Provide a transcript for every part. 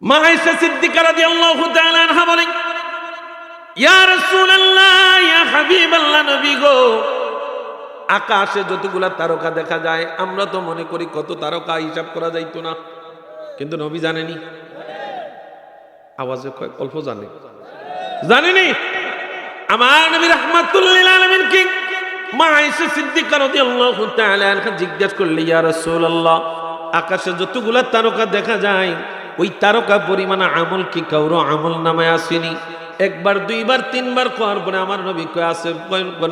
মা আয়েশা সিদ্দিকা রাদিয়াল্লাহু তাআলা আনহা বলেন, ইয়া রাসূলুল্লাহ, ইয়া হাবিবাল্লাহ, নবী গো, আকাশে যতগুলা তারকা দেখা যায় আমরা তো মনে করি কত তারকা হিসাব করা যাইতো না, কিন্তু নবী জানেনি। আওয়াজে কয় অল্প জানেনি। আমার নবী রাহমাতুল লিল আলামিন কি মা আয়েশা সিদ্দিকা রাদিয়াল্লাহু তাআলা আনহা জিজ্ঞাসা করলেন, ইয়া রাসূলুল্লাহ, আকাশে যতগুলা তারকা দেখা যায় ওই তারকা পরিমাণ আমল কি কারো আমল নামায় আসেনি? একবার দুইবার তিনবার করার পরে আমার নবী কয় আছে।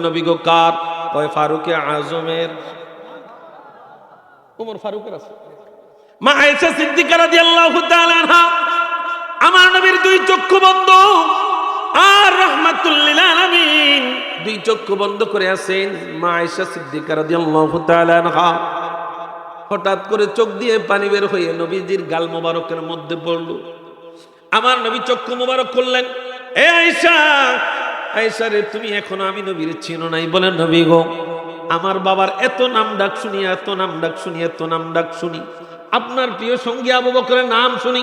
নবী গো কার? কয় ফারুকে আজমের। ওমর ফারুকের আছে। মা আয়েশা সিদ্দিকা রাদিয়াল্লাহু তাআলা আনহা আমার নবীর দুই চক্ষু বন্ধ, আর রাহমাতুল লিল আলামিন দুই চক্ষু বন্ধ করে আছেন। মা আয়েশা সিদ্দিকা রাদিয়াল্লাহু তাআলা আনহা হঠাৎ করে চোখ দিয়ে পানি বের হয়ে নবীজির গাল মোবারকের মধ্যে পড়ল। আমার নবী চক্ষু মোবারক করলেন, এ আয়েশা, আয়েশা রে, তুমি এখনো আমি নবীর চিনো নাই? বলেন, নবী গো, আমার বাবার এত নাম ডাক শুনি, এত নাম ডাক শুনি, এত নাম ডাক শুনি, আপনার প্রিয় সঙ্গী আবু বকরের নাম শুনি,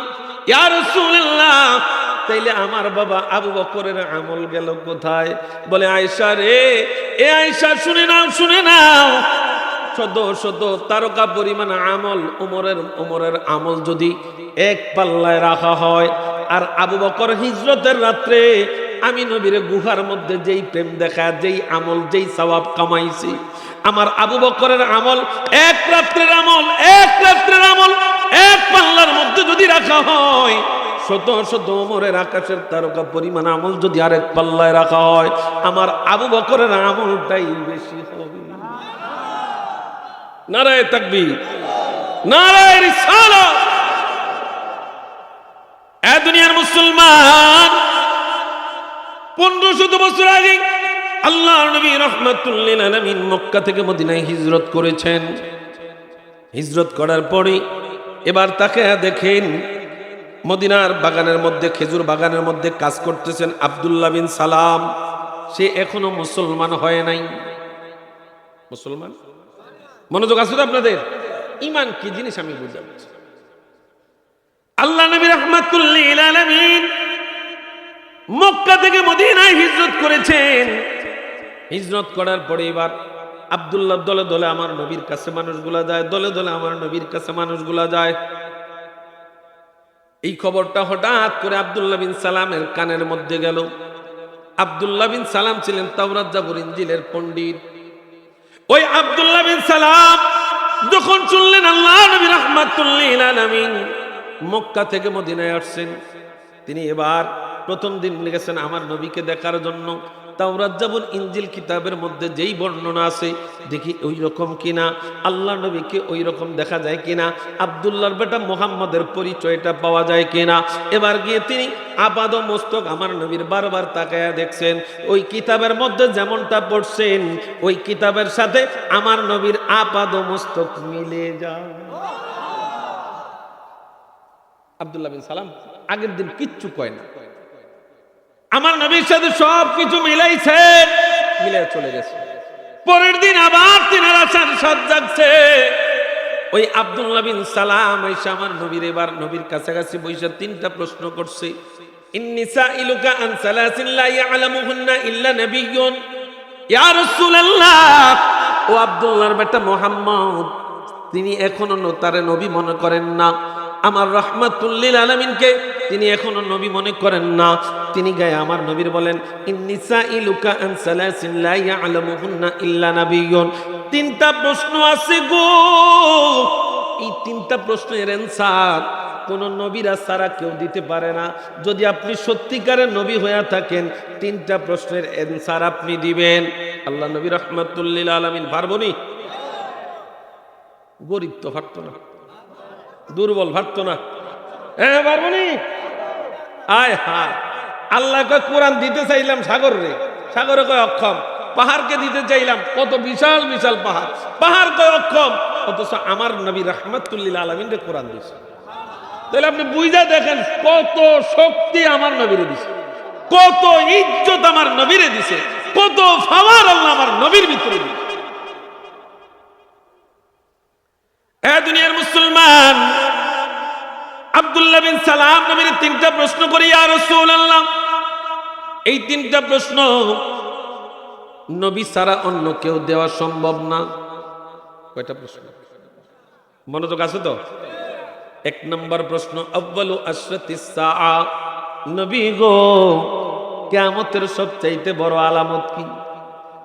ইয়া রাসূলুল্লাহ, তাইলে আমার বাবা আবু বকরের আমল গেল কোথায়? বলে, আয়েশা রে, এ আয়েশা, শুনে নাও, শত শত তারকা পরিমাণ আমল উমরের আমল যদি এক পাল্লায় রাখা হয়, আর আবু বকর হিজরতের রাত্রে আমি নবীর গুহার মধ্যে যেই প্রেম দেখা, যেই আমল, যেই সওয়াব কামাইছি, আমার আবু বকরের আমল এক রাত্রের আমল এক পাল্লার মধ্যে যদি রাখা হয়, শত শত ওমরের আকাশের তারকা পরিমাণ আমল যদি আরেক পাল্লায় রাখা হয়, আমার আবু বকরের আমলটাই বেশি হবে। নারায়ে তাকবীর, নারায়ে রিসালাত। এ দুনিয়ার মুসলমান, 1500 বছর আগে আল্লাহর নবী রাহমাতুল লিল আলামিন মক্কা থেকে মদিনায় হিজরত করেছেন। হিজরত করার পরে এবার তাকে দেখেন মদিনার বাগানের মধ্যে, খেজুর বাগানের মধ্যে কাজ করতেছেন আব্দুল্লাহ বিন সালাম। সে এখনো মুসলমান হয় নাই। মুসলমান, মনোযোগ আছে তো আপনাদের? ঈমান কি জিনিস আমি বুঝাচ্ছি। আল্লাহ নবী রাহমাতুল লিল আলামিন মক্কা থেকে মদিনায় হিজরত করেছেন। হিজরত করার পরে এবার আব্দুল্লাহ দলে দলে আমার নবীর কাছে মানুষগুলা যায়, দলে দলে আমার নবীর কাছে মানুষগুলা যায়। এই খবরটা হঠাৎ করে আব্দুল্লাহ বিন সালামের কানের মধ্যে গেল। আব্দুল্লাহ বিন সালাম ছিলেন তাওরাত জাবুর ইনজিলের পণ্ডিত। ওই আব্দুল্লাহ বিন সালাম যখন শুনলেন আল্লাহ নবী রাহমাতুল লিল আলামিন মক্কা থেকে মদিনায় আসছেন, তিনি এবার প্রথম দিন গেছেন আমার নবীকে দেখার জন্য। তাওরাত জাবুর ইনজিল কিতাবের মধ্যে যেই বর্ণনা আছে, দেখি ওই রকম কিনা, আল্লাহ নবীকে ওই রকম দেখা যায় কিনা, আব্দুল্লাহর বেটা মুহাম্মদের পরিচয়টা পাওয়া যায় কিনা। এবার গিয়ে তিনি আপাদ মস্তক আমার নবীর বারবার তাকায়া দেখছেন। ওই কিতাবের মধ্যে যেমনটা পড়ছেন, ওই কিতাবের সাথে আমার নবীর আপাদ মস্তক মিলে যায়। আব্দুল্লাহ বিন সালাম আগের দিন কিচ্ছু কয় না, আমার নবীর সাথে সব কিছু মিলাইছেন, মিলে চলে গেছে। পরের দিন আবার তিনার আসার সাথ জাগছে। ওই আব্দুল্লাহ বিন সালাম এসে আমার নবীর এবার নবীর কাছাকাছি বসে 3টা প্রশ্ন করছে। ইন্নিসা ইলুকা আন সালাসিন লা ইয়ালামুহুন্না ইল্লা নাবিয়্যুন, ইয়া রাসূলুল্লাহ, ও আব্দুল্লাহর বেটা মুহাম্মদ, তিনি এখনো তারে নবী মনে করেন না। আমার রাহমাতুল লিল আলামিনকে তিনি এখনো নবী মনে করেন না। তিনি গায়ে আমার নবীর বলেন, ইন্নিসা ইলুকা আন সালাসিন লা ইয়ালামুহুন্না ইল্লা নাবিয়্যুন। 3টা প্রশ্ন আছে গো। এই 3টা প্রশ্নের অ্যানসার কোন নবীরা ছাড়া কেউ দিতে পারে না। যদি আপনি সত্যিকারের নবী হয়ে থাকেন, 3টা প্রশ্নের অ্যানসার আপনি দিবেন। আল্লাহ নবী রাহমাতুল লিল আলামিন পারবনি? গরিব তো পারতো না, দুর্বল পারতো না, হ্যাঁ পারবনি? আয় হায়, আল্লাহ কয় কোরআন দিতে চাইলাম সাগর রে, সাগরে কয় অক্ষম। পাহাড়কে দিতে চাইলাম, কত বিশাল বিশাল পাহাড়, পাহাড় কয় অক্ষম। অথচ আমার নবী রাহমাতুল লিল আলামিন রে কোরআন দিয়েছে। তাহলে আপনি বুঝা দেখেন কত শক্তি আমার নবীরে দিছে, কত ইজ্জত আমার নবীরে দিছে, কত পাওয়ার আল্লাহ আমার নবীর ভিতরে দিছে। এ দুনিয়ার মুসলমান, আব্দুল্লাহ বিন সালাম নবীর তিনটা প্রশ্ন করি, ইয়া রাসূলুল্লাহ এই তিনটা প্রশ্ন নবী ছাড়া অন্য কেউ দেওয়া সম্ভব না। কয়টা প্রশ্ন? মনোযোগ আছে তো? এক নম্বর প্রশ্ন, আউয়ালু আশরাতিস সাআ, নবী গো কিয়ামতের সবচাইতে বড় আলামত কি?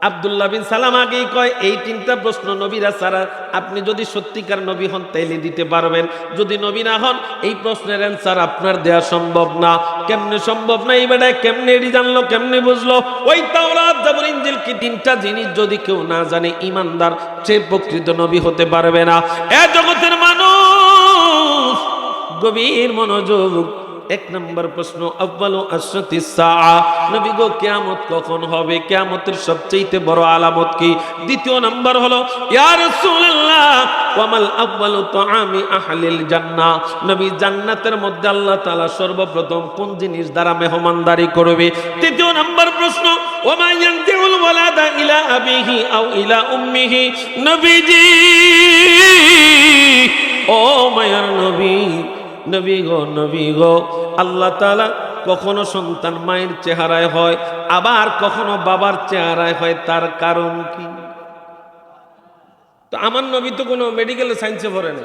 আব্দুল্লাহ বিন সালাম আগেই কয় এই তিনটা প্রশ্ন নবীরা ছাড়া আপনি যদি সত্যিকার নবী হন তাইলে দিতে পারবেন, যদি নবী না হন এই প্রশ্নের অ্যান্সার আপনার দেয়া সম্ভব না। কেমনে সম্ভব না? এই বেটায় কেমনে এটি জানলো, কেমনে বুঝলো? ওই তাওরাত জাবুর ইনজিল কি তিনটা জিনিস যদি কেউ না জানে ঈমানদার সে প্রকৃত নবী হতে পারবে না। এ জগতের মানুষ গভীর মনোযোগ। এক নম্বর প্রশ্ন, আউয়ালু আশরাতিস সাআ, নবী গো কিয়ামত কখন হবে, কিয়ামতের সবচেয়ে বড় আলামত কি? দ্বিতীয় নাম্বার হলো, ইয়া রাসূলুল্লাহ ওয়ামাল আউয়ালু তুআমি আহলিল জান্নাহ, নবী জান্নাতের মধ্যে আল্লাহ তাআলা সর্বপ্রথম কোন জিনিস দ্বারা মেহমানদারি করবে? তৃতীয় নাম্বার প্রশ্ন, ওয়ামা ইয়ানজিউল ওয়ালাদা ইলা আবিহি আও ইলা উম্মিহি, নবীজি ও মায়ার নবী, নবী গো আল্লাহ তাআলা কখনো সন্তান মায়ের চেহারায় হয়, আবার কখনো বাবার চেহারায় হয়, তার কারণ কি? তো আমার নবী তো কোনো মেডিকেল সায়েন্সে পড়ে না,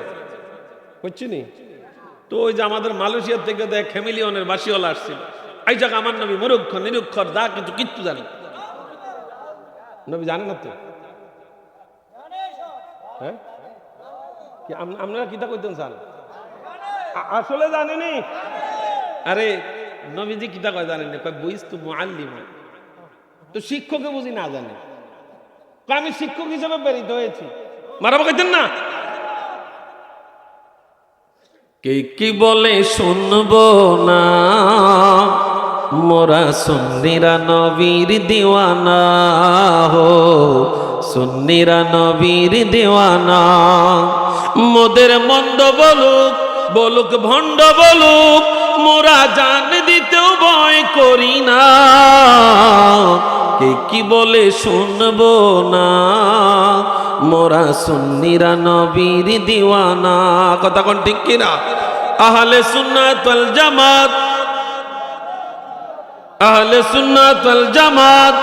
বুঝছি নি? তো ওই যে আমাদের মালয়েশিয়া থেকে দেখ ফ্যামিলিয়নের বাসিওয়ালা আসছিল, এই জায়গা আমার নবী মূর্খ নিরক্ষর যা কিছু কিচ্ছু জানে নবী জানে না তো? হ্যাঁ কি আপনারা কিতা কইতেন স্যার? আসলে জানেনি? আরে নবীজি কিতা কয় জানেনি? কয় বুইস্তু মুআল্লিমা, তো শিক্ষকে বুঝি না জানে, আমি শিক্ষক হিসেবে প্রেরিত হয়েছি। মারাবা কইতেন না? কে কি বলে শুনবো না, মোরা সুন্নিরা নবীর দিওয়ানা হো, সুন্নিরা নবীর দিওয়ানা। মোদের মন্দ বলুক বলুক ভণ্ড বলুক, মোরা জান দিতেও ভয় করি না। কে কি বলে শুনবো না, মোরা সুন্নিরা নবীর দিওয়ানা। কথা কোন ঠিক কিনা? আহলে সুন্নাত ওয়াল জামাত, আহলে সুন্নাত ওয়াল জামাত,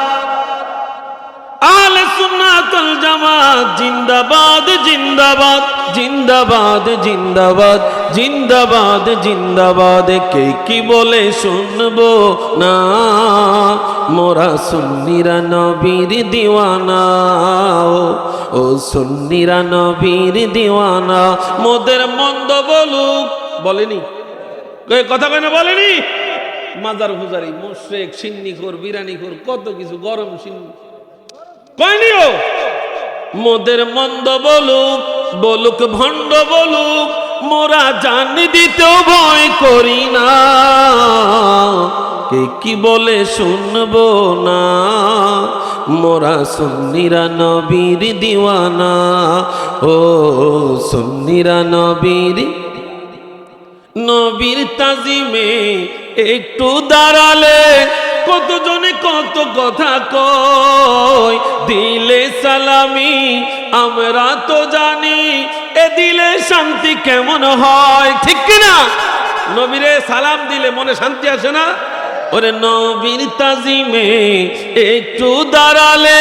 আহলে সুন্নাত ওয়াল জামাত জিন্দাবাদ জিন্দাবাদ জিন্দাবাদ জিন্দাবাদ জিন্দাবাদ জিন্দাবাদ। কে কি বলে শুনবো না, মোরা সুন্নিরা নবীর দিওয়ানা, ও সুন্নিরা নবীর দিওয়ানা। মোদের মন্দ বলুক, বলেনি কথা কয় না, বলেনি? মাজার পূজারি মুশরিক সিন্নিখোর বিরানিখোর কত কিছু গরম সিন্নি কয়নিও। মোদের মন্দ বলুক বলুক ভণ্ড বলুক, মোরা জান দিতেও ভয় করি না। কে কি বলে শুনবো না, মোরা সুন্নিরা নবীর দিওয়ানা, ও সুন্নিরা নবীর। নবীর তাজিমে একটু দাঁড়ালে কতজনে কত কথা কয়, দিলে সালামি আমরা তো জানি, এ দিলে শান্তি কেমন হয়, ঠিক কিনা? নবীরে সালাম দিলে মনে শান্তি আসে না? ওরে নবীর তাজিমে একটু দাঁড়ালে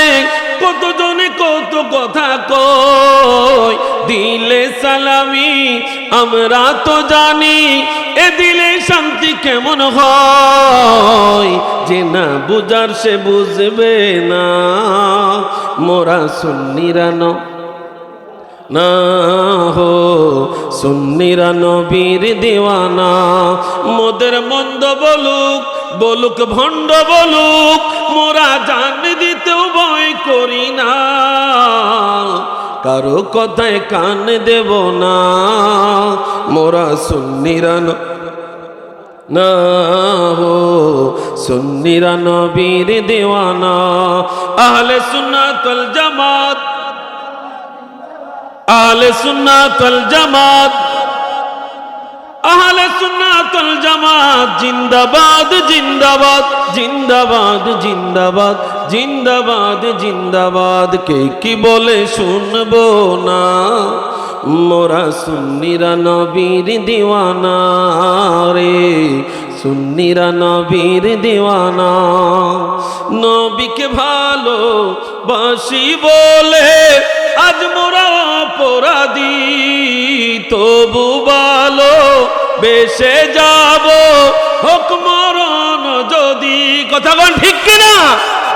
কতজনে কত কথা কয়, দিলে সালামি আমরা তো জানি, এ দিলে শান্তি কেমন হয়। যে না বুঝার সে বুঝবে না, মোরা সুন্নিরা না হো, সুন্নিরা নবীর দিওয়ানা। মোদের মন্দ বলুক বলুক ভণ্ড বলুক, মোরা জান দিতেও ভয় করি না। কারো কথায় কান দেব না, মোরা সুন্নিরা না হো, সুন্নিরা নবীর দিওয়ানা। আহলে সুন্নাত ওয়াল জামাত, আহলে সুন্নাত ওয়াল জামাত, আহলে সুন্নাত ওয়াল জামাত জিন্দাবাদ জিন্দাবাদ জিন্দাবাদ জিন্দাবাদ জিন্দাবাদ জিন্দাবাদ। কে কি বলে শুনবো না, মোরা সুন্নিরা নবীর দিওয়ানা রে, সুন্নিরা নবীর দিওয়ানা। নবীকে ভালো বাসি বলে আজ মোরা অপরাধী, তবু ভালো বেসে যাব হোক মরণ যদি। কথা বল ঠিক কিনা?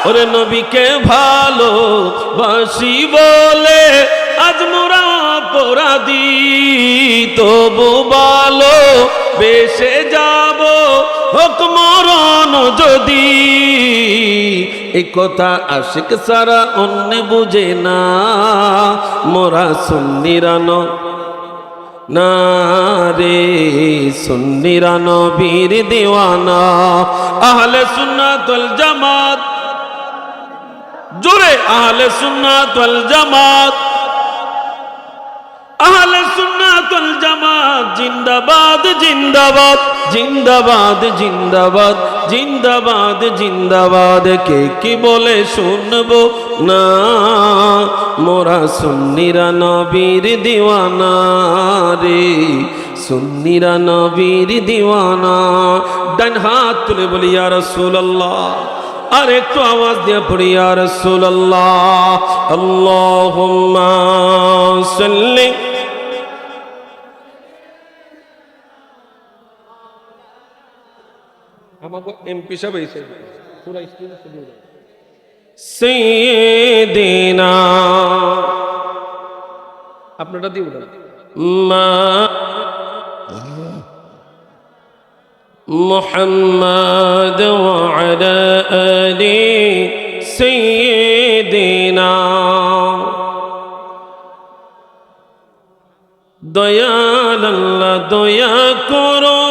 ওরে নবীকে ভালো বাসি বলে আজ মোরা অপরাধী, তবু ভালো বেসে যাব হোক মরণ যদি। এই কথা আশিক সারা অন্য বুঝে না, মোরা সুন্নিরা না রে, সুন্নিরা নবীর দিওয়ানা। আহলে সুন্নাত ওয়াল জামাত, জোরে আহলে সুন্নাত ওয়াল জামাত, আহলে সুন্নাত ওয়াল জামাত জিন্দাবাদ জিন্দাবাদ জিন্দাবাদ জিন্দাবাদ জিন্দাবাদ জিন্দাবাদ। কে কি বলে শুনবো না, মোরা সুন্নিরা নবীর দিওয়ানা রে, সুন্নিরা নবীর দিওয়ানা। ডান হাত তুলে বলি ইয়া রাসূলুল্লাহ, আর একটু আওয়াজ দিয়ে পড়ি ইয়া রাসূলুল্লাহ। আল্লাহুম্মা সাল্লি। আমাকে এমপি সাহেব এসে পুরো স্ক্রিনে শুনে সাইয়্যিদিনা, আপনারা দিয়ে উঠান মা মুহাম্মাদ ওয়া আলা আলি সাইয়্যিদিনা। দয়াল আল্লাহ দয়া করো,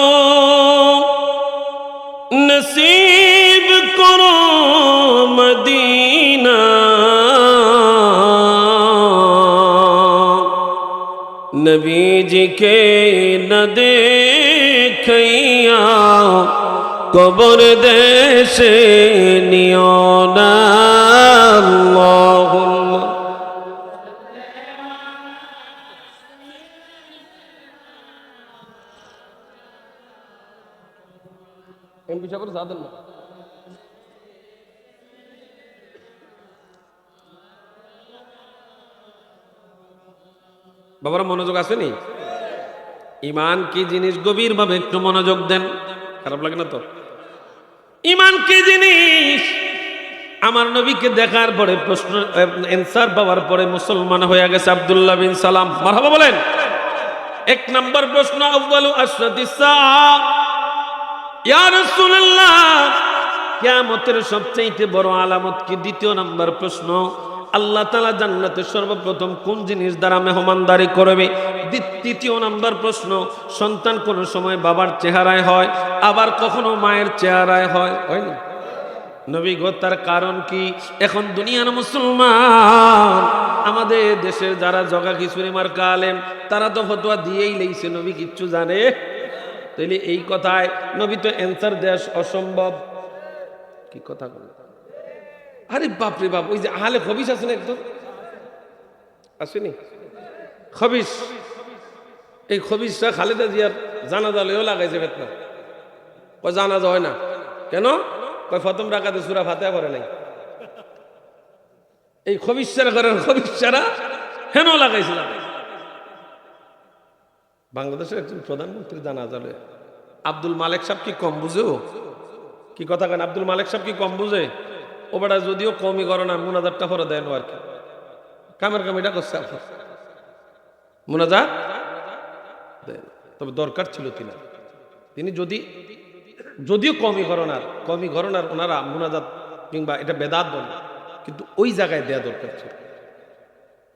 নসিব করো মদিনা। নবীজি কে ন দেখিয়া কবর দেশে নিও না। আল্লাহুম্মা এমপি সাহেব জানেন না, বাবারা মনোযোগ আসেনি? ইমান কি জিনিস গভীর ভাবে একটু মনোযোগ দেন, খারাপ লাগে না তো? ইমান কি জিনিস? আমার নবীকে দেখার পরে প্রশ্ন অ্যানসার পাওয়ার পরে মুসলমান হয়ে গেছে আব্দুল্লাহ বিন সালাম। মারহাবা বলেন। এক নাম্বার প্রশ্ন, আউয়ালু আশরাতিস সাআ ইয়া রাসূলুল্লাহ, কিয়ামতের সবচেয়ে বড় আলামত কি? দ্বিতীয় নাম্বার প্রশ্ন, আল্লাহ তাআলা জান্নাতে সর্বপ্রথম কোন জিনিস দ্বারা মেহমানদারি করবে? তৃতীয় নাম্বার প্রশ্ন, সন্তান কোন সময় বাবার চেহারায় হয়, আবার কখনো মায়ের চেহারায় হয়, হয়নি? নবী গো তার কারণ কি? এখন দুনিয়ার মুসলমান, আমাদের দেশের যারা জগা খিচুড়ি মার্কা আলেম, তারা তো ফতোয়া দিয়েই লেইছে, নবী কিচ্ছু জানে। তাইলে এই কথায় নবী তো অ্যান্সার দেওয়া অসম্ভব। কি কথা বলে? আরে বাপরে বাপ, ওই যে আহলে খবিস আছেন, একদম আসেনি খবিস, এই খবিসটা খালেদা জিয়ার জানাজা লইও লাগাইছে বেতনা। কয় জানাজা হয় না কেন? কয় প্রথম রাকাতে সূরা ফাতিহা পড়ে নাই। এই খবিসারা করেন, খবিসারা হেন লাগাইছিলাম। বাংলাদেশের একজন প্রধানমন্ত্রী জানাজা লয়, আব্দুল মালেক সাহেব কি কম বুঝে? কি কথা কেন? আব্দুল মালেক সাহেব কি কম বুঝে? ও বেটা যদিও কমই করে না, মুনাজাতটা পরে দেন আর কি, কামের কামিটা করছে মুনাজাত দেন। তবে দরকার ছিল তিনি যদিও কমই ঘরনার ওনারা মুনাজাত কিংবা এটা বেদাত বলে, কিন্তু ওই জায়গায় দেয়া দরকার ছিল।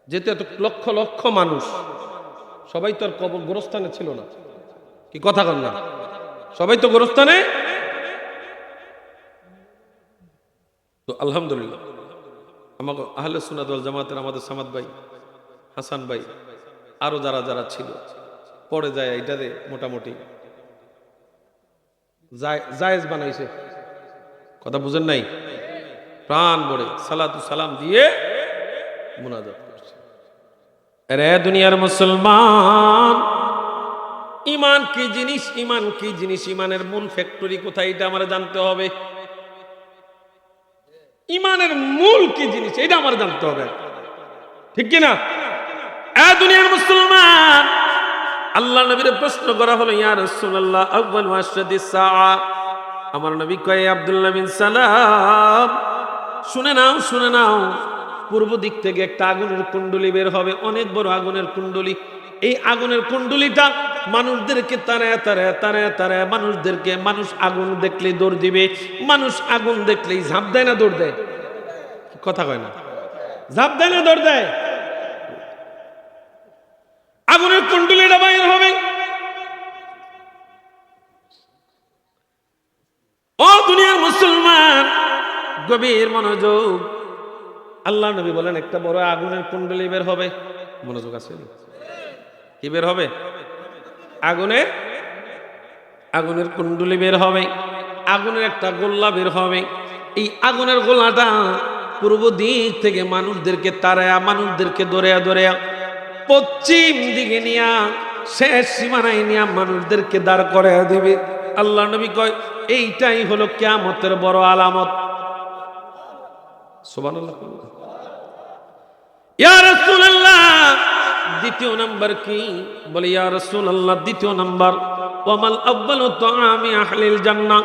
যেহেতু এত লক্ষ লক্ষ মানুষ, সবাই তো আর কবর গোরস্থানে ছিল না। কি কথা কন না? সবাই তো গোরস্থানে। তো আলহামদুলিল্লাহ আমাকে আহলে সুন্নাত ওয়াল জামাতের আমাদের সামাদ ভাই, হাসান ভাই, আরো যারা যারা ছিল পড়ে যায় এইটাতে মোটামুটি জায়েজ বানাইছে। কথা বুঝেন নাই? প্রাণ ভরে সালাতু সালাম দিয়ে মুনাজাত করছে। রে দুনিয়ার মুসলমান, ইমান কি জিনিস, ইমান কি জিনিস, ইমানের মূল ফ্যাক্টরি কোথায় এটা আমার জানতে হবে। ইমানের মূল কি জিনিস এটা আমার জানতে হবে, ঠিক কিনা? দুনিয়ার মুসলমান, আল্লাহ নবীর প্রশ্ন করা হলো, ইয়া রাসূলুল্লাহ আউয়াল আশরাতিস সাআ। আমার নবী কয়, আব্দুল্লাহ বিন সালাম, শুনে নাও, শুনে নাও, পূর্ব দিক থেকে একটা আগুনের কুণ্ডলী বের হবে, অনেক বড় আগুনের কুণ্ডলী। এই আগুনের কুণ্ডলীটা মানুষদেরকে তাড়ায় তাড়ায় তাড়ায় তাড়ায় মানুষদেরকে, মানুষ আগুন দেখলেই দৌড় দিবে। মানুষ আগুন দেখলেই ঝাঁপ দেয় না দৌড় দেয়? কথা কয় না, ঝাঁপ দেয় না দৌড় দেয়? আগুনের কুণ্ডলীটা বাইর হবে। ও দুনিয়ার মুসলমান, গভীর মনোযোগ। আল্লাহ নবী বলেন, একটা বড় আগুনের কুণ্ডলী বের হবে। মনোযোগ আছে? কি বের হবে? আগুনের কুণ্ডলী বের হবে, আগুনের একটা গোল্লা বের হবে। এই আগুনের গোলাটা পূর্ব দিক থেকে মানুষদেরকে তাড়ায়া, মানুষদেরকে দৌড়ায়া দৌড়ায়া পশ্চিম দিকে নিয়া, শেষ সীমানায় নিয়া মানুষদেরকে দাঁড় করাইয়া দিবে। আল্লাহ নবী কয়, এইটাই হলো কিয়ামতের বড় আলামত। সুবহানাল্লাহ। ইয়া রাসূলুল্লাহ, দ্বিতীয় নাম্বার কি? বলে, ইয়া রাসূলুল্লাহ, দ্বিতীয় নাম্বার, ওয়ামাল আউয়ালু তুআমি আহলিল জান্নাহ।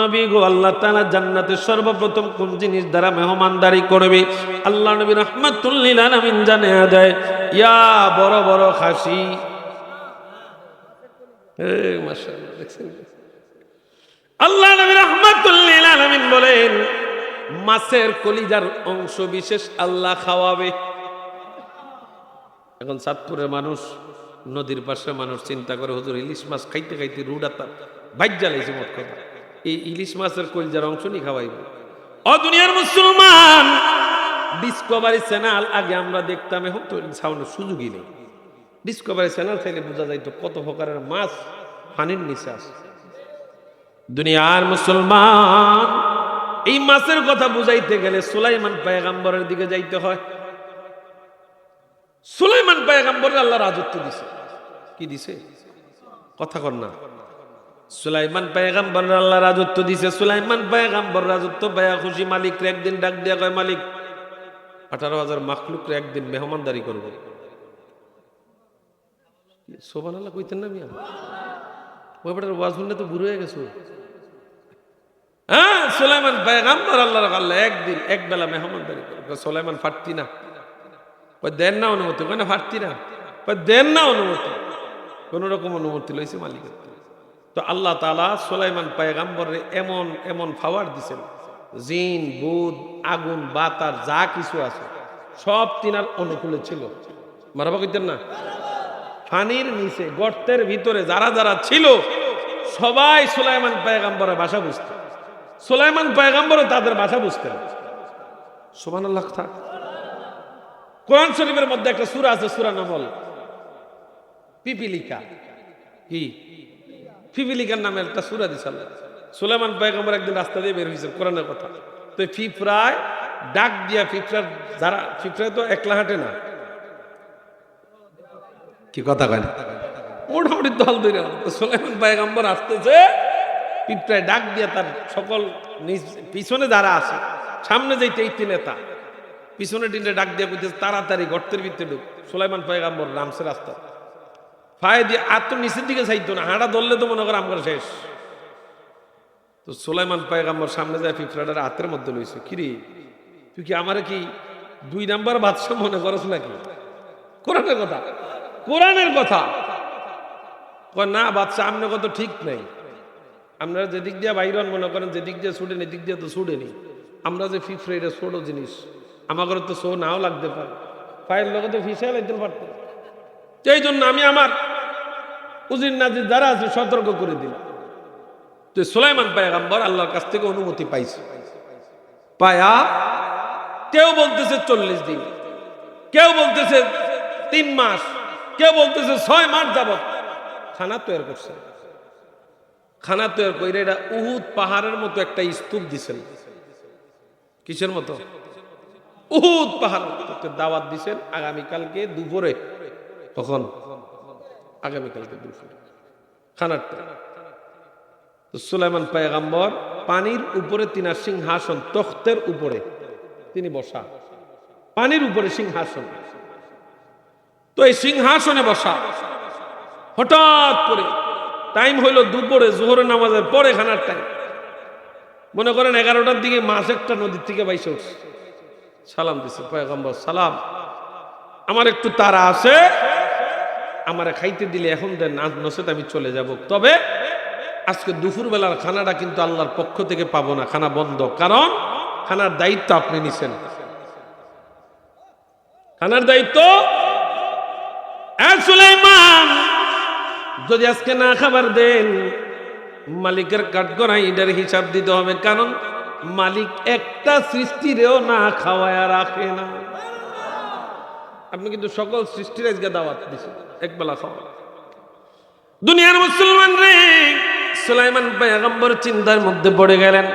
নবী গো, আল্লাহ তাআলা জান্নাতে সর্বপ্রথম কোন জিনিস দ্বারা মেহমানদারি করবে? আল্লাহ নবী রাহমাতুল লিল আলামিন জানিয়ে দেয়, ইয়া বড় বড় খাসি। মাশাআল্লাহ, দেখছেন? আল্লাহ নবী রাহমাতুল লিল আলামিন বলেন, মাছের কলিজার অংশ বিশেষ আল্লাহ খাওয়াবে। এখন চাঁদপুরের মানুষ, নদীর পাশে মানুষ চিন্তা করে, হুজুর ইলিশ মাছ খাইতে খাইতে রুডাতা ভাজ্জা লাইছে। মোট কথা, এই ইলিশ মাছের কলিজার অংশ নি খাওয়াইব। ও দুনিয়ার মুসলমান, ডিসকভারি চ্যানেল আগে আমরা দেখতাম, এখন তো ছাড়ানোর সুযোগই নেই। ডিসকভারি চ্যানেল চাইলে বোঝা যাইতো কত প্রকারের মাছ পানির নিচে আছে। দুনিয়ার মুসলমান, এই মাছের কথা বুঝাইতে গেলে সুলাইমান পয়গম্বরের দিকে যাইতে হয়। সুলাইমান পয়গম্বর আল্লাহ রাজত্ব দিছে। কি দিছে? কথা কর না। সুলাইমান পয়গম্বর আল্লাহ রাজত্ব দিছে। সুলাইমান পয়গম্বর রাজত্ব পায়া খুশি। মালিকরে একদিন ডাক দিয়া কয়, মালিক, 18,000 মাখলুকরে একদিন মেহমানদারি করব। সুবহানাল্লাহ কইতেন না মিয়া? ওই বেটার ওয়াজ শুনলে তো বুড়ো হয়ে গেছো। হ্যাঁ, সুলাইমান পয়গম্বর আল্লাহ একদিন এক বেলা মেহমানদারি করবে। সুলাইমান ফাটতি না? দেন না অনুমতি? না ফাটতি না? দেন না অনুমতি? কোন রকম অনুমতি লইছে মালিকের। তো আল্লাহ তাআলা সুলাইমান পয়গম্বরের এমন এমন পাওয়ার দিছেন, জিন, ভূত, আগুন, বাতাস যা কিছু আছে সব তিনার অনুকূলে ছিল। মারহাবা কইতেন না? পানির নিচে গর্তের ভিতরে যারা যারা ছিল সবাই সুলাইমান পয়গম্বরের ভাষা বুঝত। সুলাইমান পয়গম্বরও তাদের ভাষা বুঝতেন। সুবহানাল্লাহ। থাক, কোরআন শরীফের মধ্যে একটা সূরা আছে, সূরা নামল, পিপিলিকা। কি? পিপিলিকার নামে একটা সূরা দিছে আল্লাহ। সুলাইমান পয়গম্বর একদিন রাস্তা দিয়ে বের হয়েছে, কোরআনের কথা। তো পিঁপড়ায় ডাক দিয়া, পিঁপড়ায় তো একলা হাঁটে না। কি কথা কয় না? মোটামুটি দল ধরে সুলাইমান পয়গম্বর আসতেছে, পিঁপড়ায় ডাক দিয়া তার সকল পিছনে যারা আছে, সামনে যেতে এই নেতা, পিছনে টিনে ডাক দিয়া কইতেছে, তাড়াতাড়ি গর্তের ভিতরে ঢুক। সুলাইমান পয়গম্বর নামছে রাস্তা, ফায়ে দিয়ে আর তো নিচের দিকে চাইতো না, হাঁটা ধরলে তো মনে করে আমরা শেষ। তো সুলাইমান পয়গম্বর সামনে যায়, পিঁপড়াটার হাতের মধ্যে লইছে। কিরে, তুই কি আমারে কি 2 নাম্বার বাদশা মনে করছ নাকি? কোরআনের কথা, কোরআনের কথা। না বাদশা, আপনার কথা ঠিক নাই। আপনারা যেদিক দিয়ে বাইরন মনে করেন, যেদিক দিয়ে ছুটেন এদিক দিয়ে তো ছুটেনি। আমরা যে পিঁপড়া, এটা ছোট জিনিস, আমাদের তো শো নাও লাগতে পারে, পায়ের লোকে তো ফিসে লাগতে পারত। সেই জন্য আমি আমার উজির নাজির যারা আছে সতর্ক করে দিলাম। তো সুলাইমান পয়গম্বর আল্লাহর কাছ থেকে অনুমতি পাইছে। পায়া কেউ বলতেছে 40 দিন, কেউ বলতেছে 3 মাস, কেউ বলতেছে 6 মাস যাবত খানা তৈরি করছে। খানা তৈরি করে এটা উহুদ পাহাড়ের মতো একটা স্তূপ দিছেন। কিসের মতো? উহুদ পাহাড় দাওয়াত দিছেন। আগামীকালকে দুপুরে কখন? আগামীকালকে দুপুরে খানার টাইম। তো সুলাইমান পয়গম্বর পানির উপরে তিনার সিংহাসন, তখ্তের উপরে তিনি বসা, পানির উপরে সিংহাসন। তো এই সিংহাসনে বসা, হঠাৎ করে টাইম হইল দুপুরে, জোহরের নামাজের পরে খানার টাইম। মনে করেন 11টার দিকে মাছ একটা নদীর থেকে বাইসে উঠছে, সালাম দিছে পয়গম্বর, সালাম, আমার একটু তাড়া আছে, আমারে খাইতে দিলে এখন দেন, নচেত আমি চলে যাব। তবে আজকে দুপুর বেলার খানাটা কিন্তু আল্লাহর পক্ষ থেকে পাবো না, খানা বন্ধ, কারণ খানার দায়িত্ব আপনি নিছেন। খানার দায়িত্ব সুলাইমান যদি আজকে না খাবার দেন, মালিকের কাঠগড়াই এটার হিসাব দিতে হবে, কারণ মালিক একটা সৃষ্টিরেও না খাওয়ায় রাখে না। আপনি কিন্তু সকল সৃষ্টির আজকে দাওয়াত দিচ্ছেন, একবেলা খাওয়া। দুনিয়ার মুসলমান রে, সুলাইমান পয়গম্বর চিন্তার মধ্যে পড়ে গেলেন।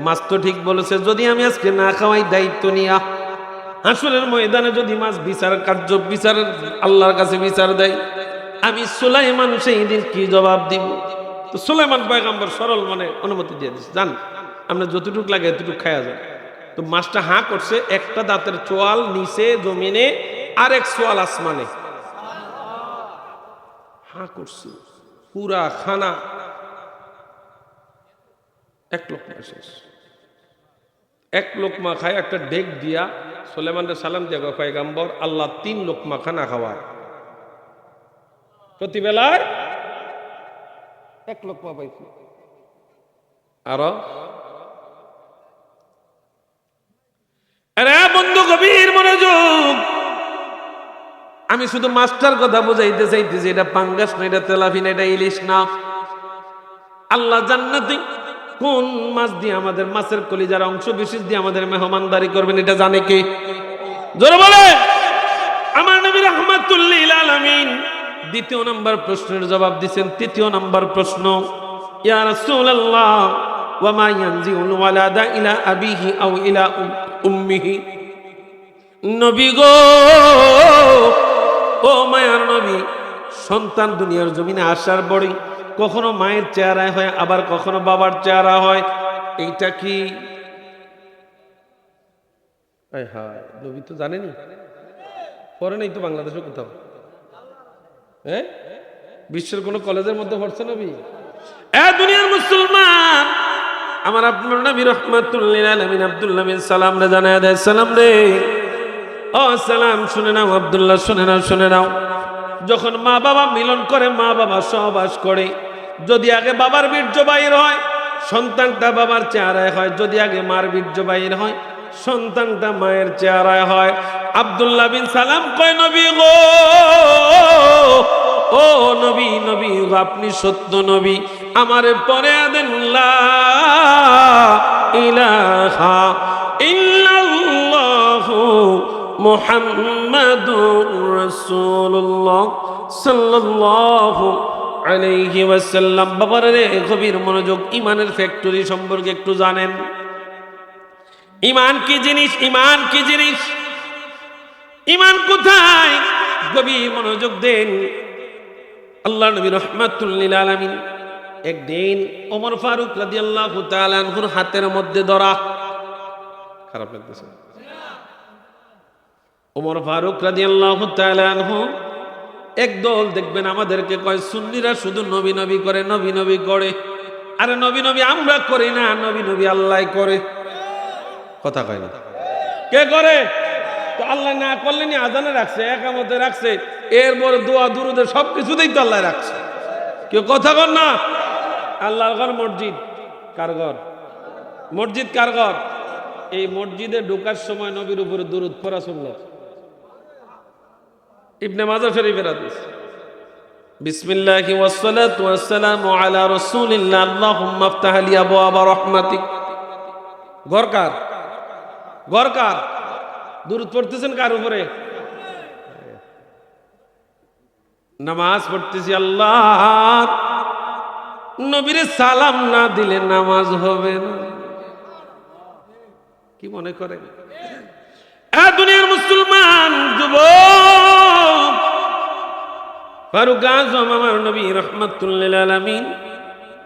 মাছ তো ঠিক বলেছে, যদি আমি আজকে না খাওয়াই দায়িত্ব নিয়া হাসরের ময়দানে যদি মাছ বিচার কার্য বিচার আল্লাহর কাছে বিচার দেয়, আমি সুলাইমান সেই দিন কি জবাব দিব? তো সুলাইমান পয়গম্বর সরল মনে অনুমতি দিয়ে দিচ্ছে, জান আমরা যতটুকু লাগে এতটুকু খাওয়া যায়। তো মাছটা হাঁ করছে, একটা দাঁতের চোয়াল নিচে জমিনে, আর এক চোয়াল আসমানে, হাঁ করছে, পুরা খানা এক লোকমা শেষ। এক লোকমা খায়, একটা ডেক দিয়া সুলাইমানের সালাম দিয়া পয়গম্বর, আল্লাহ 3 লোকমা খানা খাওয়ায়, প্রতি বেলায় 1 লোকমা পাইছে। আরো আরে বন্ধু, গভীর মনোযোগ, আমি শুধু মাছটার কথা বুঝাইতে চাইতেছি, এটা পাঙ্গাস না, এটা তেলাপি না, এটা ইলিশ না। আল্লাহ জান্নাতে কোন মাছ দিয়ে আমাদের মাছের কলিজার অংশ বিশেষ দিয়ে আমাদের মেহমানদারি করবেন, এটা জানে কে? জোরে বলে। আমার নবী রাহমাতুল লিল আলামিন 2য় নাম্বার প্রশ্নের জবাব দিবেন। 3য় নাম্বার প্রশ্ন, ইয়া রাসূলুল্লাহ ওয়া মা ইয়ানজিউল ওয়ালাদা ইলা আবিহি আও ইলা উম্মিহি। নবী গো, ও মায়ার নবী, সন্তান দুনিয়ার জমিনে আসার পরে কখনো মায়ের চেহারায় হয়, আবার কখনো বাবার চেহারা হয়, এইটা কি? নবী তো জানেনি, পড়ে নাই তো বাংলাদেশে কোথাও, হ্যাঁ বিশ্বের কোন কলেজের মধ্যে পড়ছে নবী? দুনিয়ার মুসলমান, আমার আপনার নবী রাহমাতুল লিল আলামিন আব্দুল্লাহ বিন সালাম রে জানায় দেয়, সালাম রে, ও সালাম, শুনে নাও আব্দুল্লাহ, শুনে নাও, শুনে নাও। যখন মা বাবা মিলন করে, মা বাবা সহবাস করে, যদি আগে বাবার বীর্য বাহির হয়, সন্তানটা বাবার চেহারায় হয়, যদি আগে মার বীর্য বাহির হয়, সন্তানটা মায়ের চেহারায় হয়। আব্দুল্লাহ বিন সালাম কয়, নবী গো, ও নবী, নবী আপনি সত্য নবী, আমারে পরে দেন লা ইলাহা ইল্লাল্লাহু মুহাম্মাদুর রাসূলুল্লাহ সাল্লাল্লাহু আলাইহি ওয়াসাল্লাম। বাবার রে, গভীর মনোযোগ, ইমানের ফ্যাক্টরি সম্পর্কে একটু জানেন। ইমান কি জিনিস? ইমান কি জিনিস? ইমান কোথায়? গভীর মনোযোগ দেন। আল্লাহ নবী রাহমাতুল লিল আলামিন একদিন ওমর ফারুক রাদিয়াল্লাহু তাআলা আনহুর হাতের মধ্যে ধরা, খারাপ লাগতেছে, ওমর ফারুক রাদিয়াল্লাহু তাআলা আনহু একদল দেখবেন আমাদেরকে কয় সুন্নিরা শুধু নবী নবী করে, নবী নবী করে। আরে নবী নবী আমরা করি না, নবী নবী আল্লাহ করে। কথা কয় না, কে করে? তো আল্লাহ না করলে নি আজানে রাখছে, একামতে রাখছে, এরপরে দোয়া দুরুদে সবকিছুতেই তো আল্লাহ রাখছে। কেউ কথা কর না। আল্লাহর ঘর মসজিদ, কার ঘর? মসজিদ কার ঘর? এই মসজিদে ঢোকার সময় নবীর উপরে দুরুদ পড়া সুন্নাত। ইবনে মাজাহ শরীফের হাদিস, বিসমিল্লাহি ওয়াসসালাতু ওয়াসসালামু আলা রাসূলিল্লাহ আল্লাহুম্মা ইফতাহ লি আবওয়াবা রাহমাতিক। ঘর কার? ঘর কার? দুরুদ পড়তেছেন কার উপরে? নামাজ পড়তেছি, আল্লাহ নবীরে সালাম না দিলে নামাজ হবে না। কি মনে করেন? দুনিয়ার মুসলমান যুবক, ফারুক আজম আমার নবী রাহমাতুল লিল আলামিন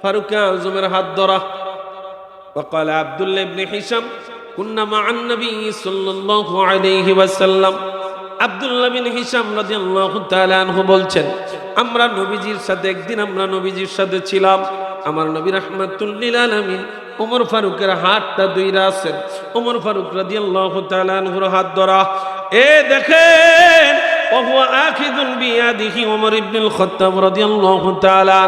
ফারুক আজমের হাত ধরা। وقال عبد الله بن هشام كنا مع النبي صلى الله عليه وسلم আব্দুল্লাহ বিন হিশাম রাদিয়াল্লাহু তাআলা আনহু বলছেন, আমরা নবীজির সাথে একদিন আমরা নবীজির সাথে ছিলাম। আমার নবী রাহমাতুল লিল আলামিন ওমর ফারুকের হাতটা ধইরা আছেন। ওমর ফারুক রাদিয়াল্লাহু তাআলা আনহুর হাত ধরা। এ দেখেন ওহুয়া আখিযুন বিয়াদিহি ওমর ইবনুল খাত্তাব রাদিয়াল্লাহু তাআলা।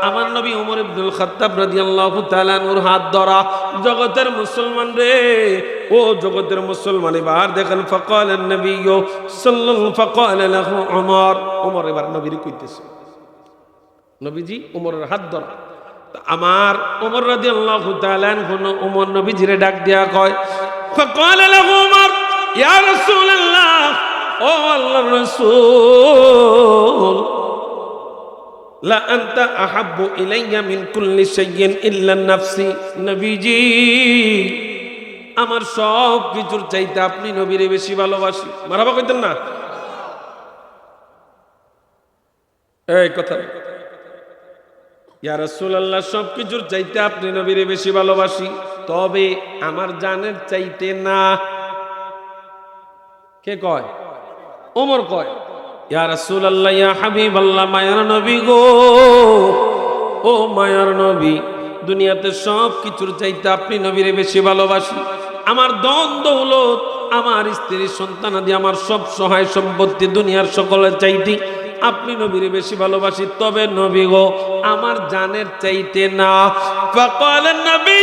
আমার নবী ওমর ইবনুল খাত্তাব রাদিয়াল্লাহু তাআলা আনহুর হাত ধরা। জগতের মুসলমান রে, ও জগতের মুসলমান, এবার দেখেন ফাকালান নবী সাল্লাল্লাহু ফাকালা লাহু ওমর। ওমর এবার নবীর কইতেছে, নবীজি ওমরের হাত ধরা। আমার ওমর রাদিয়াল্লাহু তাআলা আনহু ওমর নবীজিরে ডাক দিয়া কয়, ফাকালা লাহু ওমর ইয়া রাসূলুল্লাহ, ও আল্লাহর রাসূল, লা আনতা আহাব্বু ইলাইয়া মিন কুল্লি শাইইন ইল্লা নাফসি। নবীজি, আমার সব কিছুর চাইতে আপনি নবীরে বেশি ভালোবাসি। মারহাবা কইতেন না? এই কথা, ইয়া রাসূলুল্লাহ, সব কিছুর চাইতে আপনি নবীরে বেশি ভালোবাসি, তবে আমার জানের চাইতে না। কে কয়? ওমর কয়, ইয়া রাসূলুল্লাহ, ইয়া হাবিবাল্লাহ, মায়ার নবী গো, ও মায়ার নবী, দুনিয়াতে সব কিছুর চাইতে আপনি নবীরে বেশি ভালোবাসি। আমার ধন দৌলত, আমার স্ত্রী সন্তানাদি, আমার সব সহায় সম্পত্তি দুনিয়ার সকলের চাইতে আপনি নবীরে বেশি ভালোবাসি, তবে নবী গো আমার জানের চাইতে না। ফাকালান নবী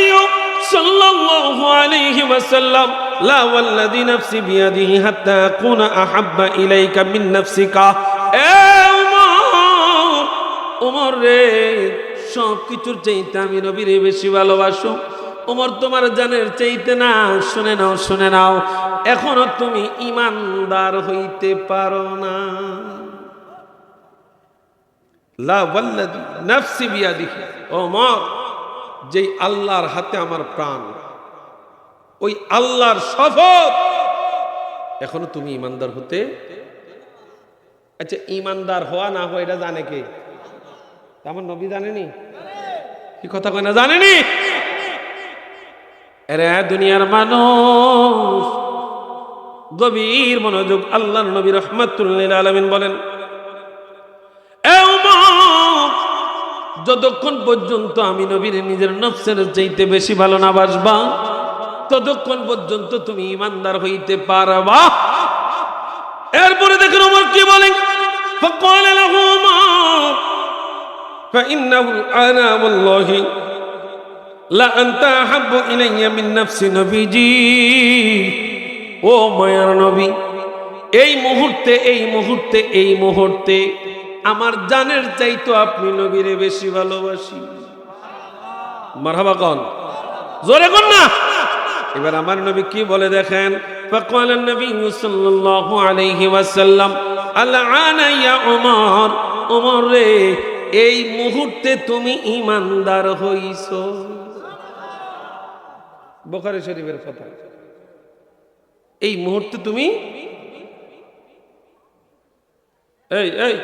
সাল্লাল্লাহু আলাইহি ওয়াসাল্লাম, লা ওয়াল্লাযী নাফসি বিয়াদিহি হাত্তা আকুনা আহাব্বা ইলাইকা মিন নাফসিকা। এ ওমর, ওমর রে, সব কিছুর চাইতে আমি নবীরে বেশি ভালোবাসো। ওমর, তোমার জানের চাইতে না। শুনে নাও, শুনে নাও, এখনো তুমি ঈমানদার হইতে পারো না। লা ওয়াল্লাযী নাফসি বিয়াদিহি, ওমর, যেই আল্লাহর হাতে আমার প্রাণ, ওই আল্লাহর শপথ, এখনো তুমি ঈমানদার হতে। আচ্ছা, ঈমানদার হওয়া না হওয়া এটা জানে কে? আমার নবী জানেনি? কি কথা কয় না, জানেনি? আরে দুনিয়ার মানুষ, গভীর মনোযোগ। আল্লাহর নবী রাহমাতুল লিল আলামিন বলেন, যতক্ষণ পর্যন্ত আমি নবীর নিজের নফসের চাইতে বেশি ভালো না বাসবা, ততক্ষণ পর্যন্ত তুমি ঈমানদার হইতে পারবা। এরপরে দেখেন ওমর কি বলেন, ফাকালা লাহু ওমর ফাইন্নাহু আনা ওয়াল্লাহি লা আনতা আহাব্বু ইলাইয়া মিন নাফসি। নবীজি, ও মায়ার নবী, এই মুহূর্তে, এই মুহূর্তে, এই মুহূর্তে আমার জানের চাইতো আপনি নবীরে বেশি ভালোবাসি। মারহাবা কোন, জোরে কোন না। এবার আমার নবী কি বলে দেখেন, ফাকালান নবী সাল্লাল্লাহু আলাইহি ওয়াসাল্লাম, আলআনা ইয়া ওমর, ওমর রে, এই মুহূর্তে তুমি ঈমানদার হইছো। বুখারী শরীফের কথা, এই মুহূর্তে তুমি, এই এই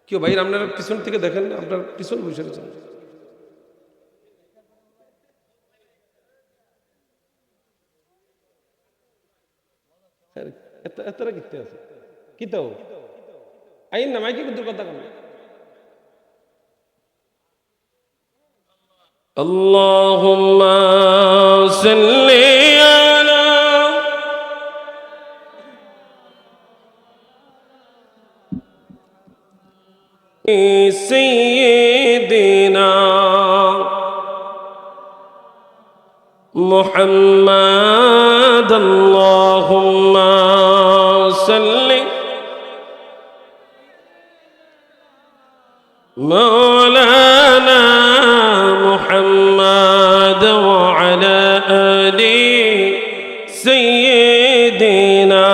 কেউ ভাই আপনারা পিছন থেকে দেখেন, আপনার পিছন বসে আছেন। এতটা কিতে আছে কি তো আইন না মাইকে কিন্তু কথা কম। আল্লাহুম্মা সাল্লি আলা সাইয়্যিদিনা মুহাম্মাদ। আল্লাহুম্মা সাল্লি মাওলানা মুহাম্মাদ ওয়া আলা আলি সাইয়্যিদিনা।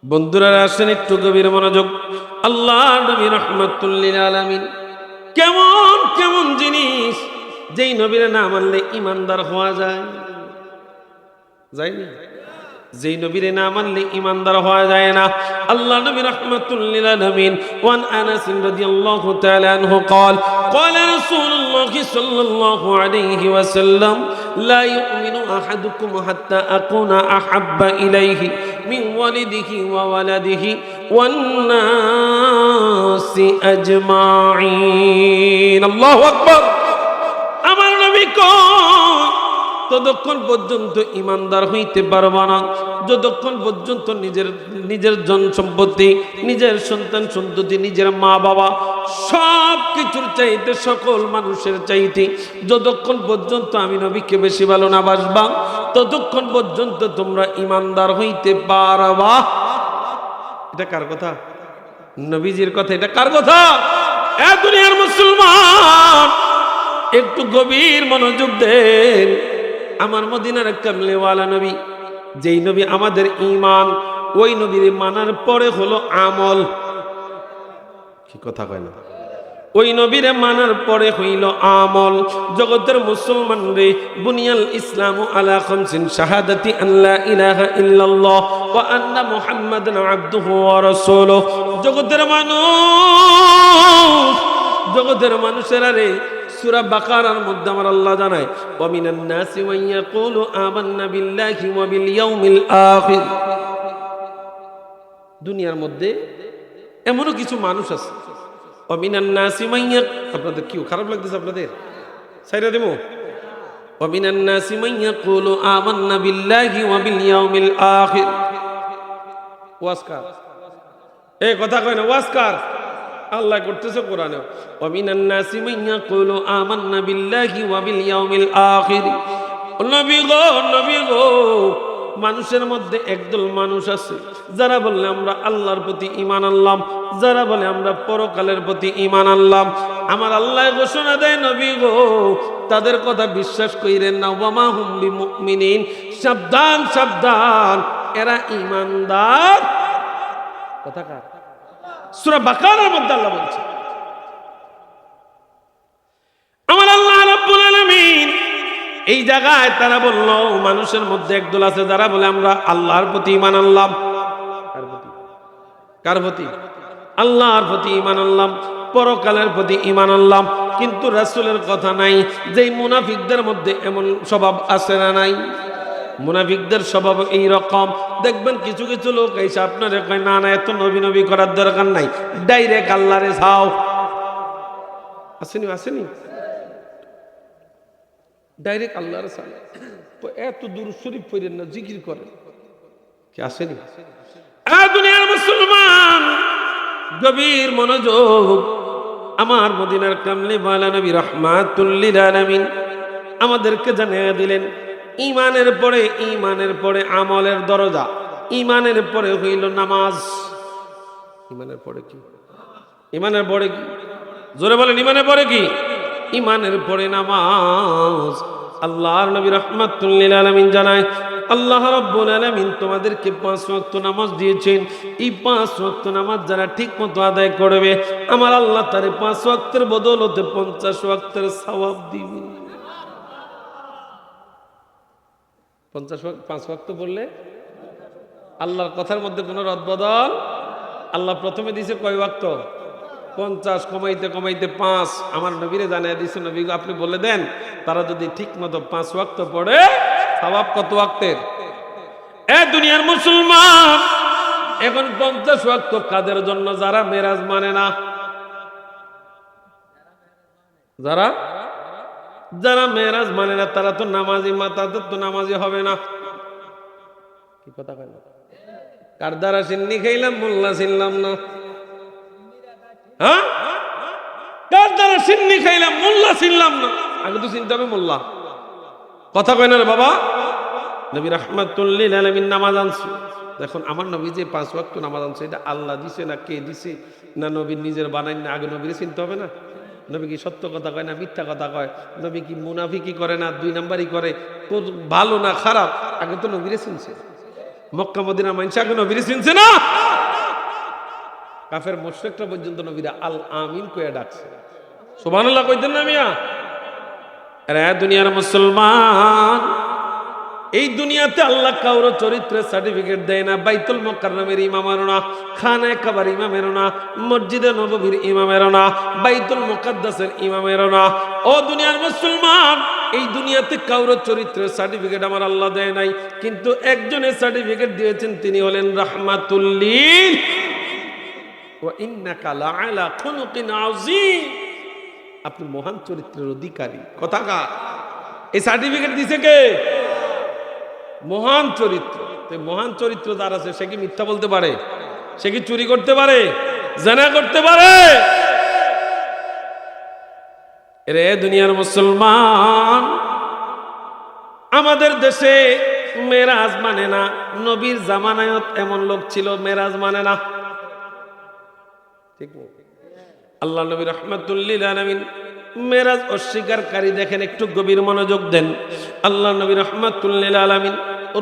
বন্ধুরা আসেন একটু গভীর মনোযোগ। আল্লাহ নবী রাহমাতুল লিল আলামিন কেমন কেমন জিনিস, যেই নবীর না মানলে ঈমানদার হওয়া যায়, যায়নি? যেই নবীর না মানলে ঈমানদার হওয়া যায় না। আল্লাহ নবী রাহমাতুল লিল আলামিন ওয়ান আনাস রাদিয়াল্লাহু তাআলা আনহু قال قال رسول الله صلى الله عليه وسلم لا يؤمن احدكم حتى اكون احب اليه من والده وولده والناس اجمعين الله اكبر আমার নবী কয় ততক্ষণ পর্যন্ত ঈমানদার হইতে পারবা না যতক্ষণ পর্যন্ত নিজের জন সম্পত্তি, নিজের সন্তান সন্ততি, নিজের মা বাবা সব কিছুর চাইতে, সকল মানুষের চাইতে যতক্ষণ পর্যন্ত আমি নবীকে বেশি ভালো না বাসবা ততক্ষণ পর্যন্ত তোমরা ঈমানদার হইতে পারবা। এটা কার কথা? নবীজির কথা। এটা কার কথা? এ দুনিয়ার মুসলমান একটু গভীর মনোযোগ দেন। আমার মদিনার কামলিওয়ালা নবী, যেই নবী আমাদের ঈমান, ওই নবীর মানার পরে হলো আমল। কি কথা কয় না? ওই নবীরে মানার পরে হইল আমল। জগতের মুসলমান রে, বুনিয়াল ইসলামু আলা খামসিন শাহাদাতি আল্লা ইলাহা ইল্লাল্লাহ ওয়া আন্না মুহাম্মাদান আবদুহু ওয়া রাসূলুহু। জগতের মানুষেরা রে, সূরা বাকারার মধ্যে আমার আল্লাহ জানায় ওয়া মিনান নাসি মান ইয়াকুলু আমান্না বিল্লাহি ওয়া বিল ইয়াউমিল আখির। দুনিয়ার মধ্যে এমনও কিছু মানুষ আছে, ওয়া মিনান নাসি মান আপনাদের কি খারাপ লাগতেছে? আপনাদের সাইরা দেবো। ওয়া মিনান নাসি মান ইয়াকুলু আমান্না বিল্লাহি ওয়া বিল ইয়াউমিল আখির। ওয়াজকার এই কথা কয় না, ওয়াজকার আল্লাহ করতেছে কোরআনে। ওয়া মিনান নাসি মান ইয়াকুলু আমান্না বিল্লাহি ওয়া বিল ইয়াউমিল আখির। নবী গো, মানুষের মধ্যে একদল মানুষ আছে যারা বলে আমরা আল্লাহর প্রতি ঈমান আনলাম, যারা বলে আমরা পরকালের প্রতি ঈমান আনলাম। আমার আল্লাহ ঘোষণা দেয়, নবী গো তাদের কথা বিশ্বাস কইরেন না। ওয়া মা হুম বিমুমিনিন, সাবধান সাবধান, এরা ঈমানদার। কথা কার? সূরা বাকারার মধ্যে আল্লাহ বলছে। আমার আল্লাহ রাব্বুল আলামিন এই জায়গায় তারা বলল, মানুষের মধ্যে একদল আছে যারা বলে আমরা আল্লাহর প্রতি ঈমান আনলাম। কার প্রতি? আল্লাহর প্রতি ঈমান আনলাম, পরকালের প্রতি ঈমান আনলাম, কিন্তু রাসূলের কথা নাই। যেই মুনাফিকদের মধ্যে এমন স্বভাব আছে না নাই? মুনাফিকদের স্বভাব এই রকম। দেখবেন কিছু কিছু লোক এসে আপনারে কয় না না এত নবী করার দরকার নাই, ডাইরেক্ট আল্লাহরে যাও। আসেনি ডাইরেক্ট আল্লাহরে চাও, এত দুরূদ শরীফ পড়েন না, জিকির করেন। কি আসেনি? দুনিয়ার মুসলমান গভীর মনোযোগ। আমার মদিনার কামলিওয়ালা নবী রাহমাতুল লিল আলামিন আমাদেরকে জানিয়ে দিলেন, ঈমানের পরে আমলের দরজা। ঈমানের পরে হইল নামাজ। ঈমানের পরে কি? ঈমানের পরে কি? জোরে বলেন, ঈমানের পরে কি? ঈমানের পরে নামাজ। আল্লাহর নবী রাহমাতুল লিল আলামিন জানায়, আল্লাহ রাব্বুল আলামিন তোমাদেরকে 5 ওয়াক্ত নামাজ দিয়েছেন। এই 5 ওয়াক্ত নামাজ যারা ঠিকমতো আদায় করবে, আমার আল্লাহ তারে 5 ওয়াক্তের বদৌলতে 50 ওয়াক্তের সওয়াব দিবে। 5 ওয়াক্ত বললে আল্লাহর কথার মধ্যে কোনো রদবদল? আল্লাহ প্রথমে দিয়েছে কয় ওয়াক্ত? 50, কমাইতে কমাইতে 5। আমার নবীরে জানিয়ে দিয়েছে, নবী আপনি বলে দেন তারা যদি ঠিক মতো 5 ওয়াক্ত পড়ে সওয়াব কত ওয়াক্তের? দুনিয়ার মুসলমান এখন 50 ওয়াক্ত কাদের জন্য? যারা মেরাজ মানে না। যারা মেরাজ মানে না তারা তো নামাজি, তাদের তো নামাজি হবে না। কি কথা কয় না? কার দ্বারা সিন্নি খাইলাম, মোল্লা চিনলাম না। হ্যাঁ, কার দ্বারা সিন্নি খাইলাম, মোল্লা চিনলাম না। আগে তো চিনতে হবে মোল্লা। কথা কয় না রে বাবা। নবী রাহমাতুল লিল আলামিন নামাজ আনছে। দেখুন আমার নবী যে 5 ওয়াক্ত নামাজ আনছে, এটা আল্লাহ দিছে না কে দিছে? না নবী নিজের বানাই না? আগে নবীরে চিনতে হবে না। নবী কি সত্য কথা কয় না মিথ্যা কথা কয়? নবী কি মুনাফিকি করে না 2 নাম্বারই করে? ভালো না খারাপ? আগে তো নবীরে চিনছে। মক্কা মদিনা মানুষ আগে নবীরে চিনছে না? কাফের মুশরিকরা পর্যন্ত নবীরা আল আমিন কইয়া ডাকছে। সুবহানাল্লাহ কইতেন না মিয়া? আরে দুনিয়ার মুসলমান এই দুনিয়াতে আল্লাহ কারো চরিত্রের সার্টিফিকেট দেয় না। বাইতুল মুকাররমের ইমামেরও না, খানায়ে কাবার ইমামেরও না, মসজিদে নববীর ইমামেরও না, বাইতুল মুকাদ্দাসের ইমামেরও না। ও দুনিয়ার মুসলমান, এই দুনিয়াতে কারো চরিত্রের সার্টিফিকেট আমার আল্লাহ দেয় নাই, কিন্তু একজনের সার্টিফিকেট দিয়েছেন, তিনি হলেন রাহমাতুল লিল ওয়া ইন্নাকা লাআলা খুলুকিন আযীম। আপনি মহান চরিত্রের অধিকারী। কথাকার এই সার্টিফিকেট দিছে কে? মহান চরিত্র। মহান চরিত্র যার আছে সে কি মিথ্যা বলতে পারে? সে কি চুরি করতে পারে? জিনা করতে পারে? রে দুনিয়ার মুসলমান, আমাদের দেশে মেরাজ মানে না। নবীর জামানায় এমন লোক ছিল মেরাজ মানে না। ঠিক না? আল্লাহ নবী রাহমাতুল লিল আলামিন মেরাজ অস্বীকারী দেখেন, একটু গভীর মনোযোগ দেন। আল্লাহ নবী রাহমাতুল লিল আলামিন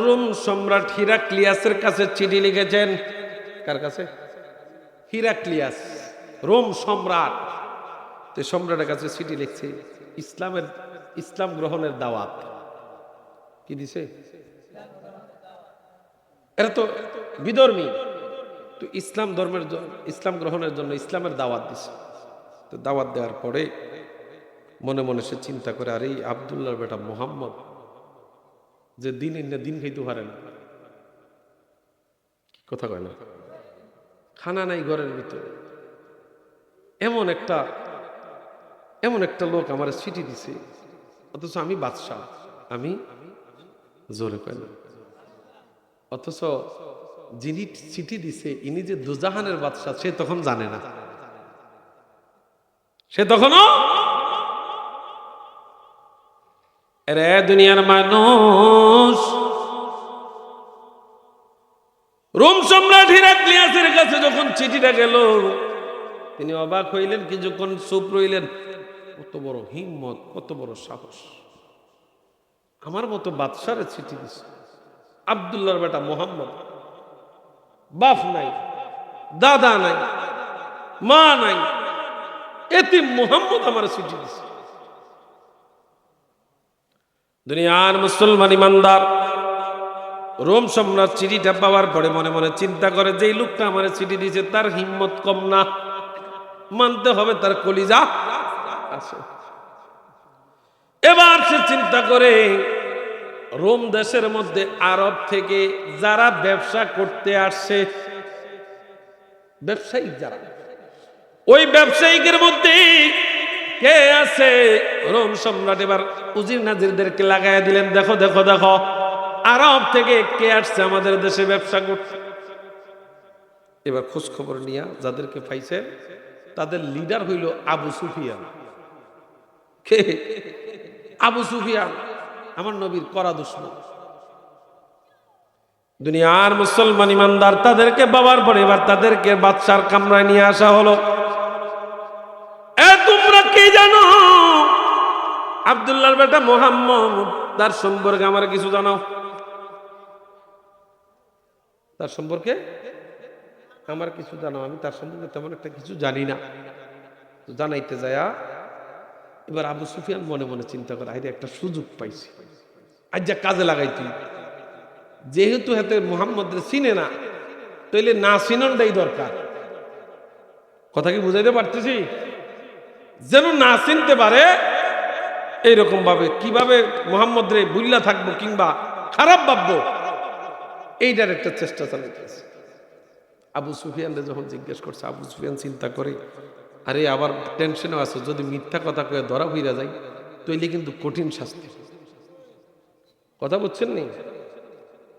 রোম সম্রাট হিরাক্লিয়াসের কাছে চিঠি লিখেছেন। কার কাছে? হিরাক্লিয়াস, রোম সম্রাট। তো সম্রাটের কাছে চিঠি লিখছে, ইসলাম গ্রহণের দাওয়াত। কি দিছে? এরা তো বিধর্মী, তো ইসলাম গ্রহণের জন্য ইসলামের দাওয়াত দিছে। তো দাওয়াত দেওয়ার পরে মনে মনে সে চিন্তা করে, আরে এই আব্দুল্লাহর বেটা মুহাম্মদ যে দিন খাইতে পারে না, কথা কয় না, খানা নাই ঘরের ভিতরে, এমন একটা লোক আমার চিঠি দিছে, অথচ আমি বাদশাহ, আমি জোরে কয় না, অথচ যিনি চিঠি দিছে ইনি যে দুজাহানের বাদশাহ সে তখন জানে না, সে তখনও। রে দুনিয়ার মানুষ, রোম সম্রাট হিরাক্লিয়াসের কাছে যখন চিঠিটা গেল, তিনি অবাক হইলেন, কিছুক্ষণ চুপ রইলেন। কত বড় হিম্মত, কত বড় সাহস! আমার মতো বাদশারে চিঠি দিছে আব্দুল্লাহর বেটা মুহাম্মদ, বাপ নাই, দাদা নাই, মা নাই, এতিম মুহাম্মদ আমার চিঠি দিছে। দুনিয়ার মুসলমান ইমানদার রোম সম্রাট চিঠিটা পাওয়ার পরে মনে মনে চিন্তা করে, যে লোকটা আমার চিঠি দিয়েছে তার হিম্মত কম না, মানতে হবে তার কলিজা আছে। এবার সে চিন্তা করে, রোম দেশের মধ্যে আরব থেকে যারা ব্যবসা করতে আসছে, ব্যবসায়িক যারা, ওই ব্যবসায়িকের মধ্যে কে আছে? রোম সম্রাট এবার উজির নাজিরদেরকে লাগাইয়া দিলেন, দেখো দেখো দেখো আরব থেকে কে আসছে আমাদের দেশে ব্যবসা করতে। এবার খোঁজ খবর নিয়া যাদেরকে পাইছে তাদের লিডার হইল আবু সুফিয়ান। কে? আবু সুফিয়ান, আমার নবীর কড়া দুশমন। দুনিয়ার মুসলমান ইমানদার তাদেরকে বাবার পরে এবার তাদেরকে বাদশার কামরায় নিয়ে আসা হলো। তোমরা কি জানো আব্দুল্লাহর বেটা মুহাম্মদ, তার সম্পর্কে আমার কিছু জানাও। তার সম্পর্কে আমার কিছু জানাও, আমি তার সম্পর্কে তেমন একটা কিছু জানি না। জানাইতে যায়া এবার আবু সুফিয়ান মনে মনে চিন্তা করে, আইরে একটা সুযোগ পাইছি, আজ যা কাজে লাগাইতি। যেহেতু হাতে মুহাম্মদের চিনে না, তাইলে না চিননটাই দরকার। কথা কি বুঝাইতে পারতেছি? যেন না চিনতে পারে এইরকম ভাবে, কিভাবে মুহাম্মদ রে বুল্লা থাকবো কিংবা খারাপ ভাববো, এইটার একটা চেষ্টা চালাইতেছে। আবু সুফিয়ান যখন জিজ্ঞেস করছে, আবু সুফিয়ান চিন্তা করে, আরে আবার টেনশনও আছে, যদি মিথ্যা কথা কয়ে ধরা হইয়া যায় তৈলে কিন্তু কঠিন শাস্তি। কথা বুঝছেন নি?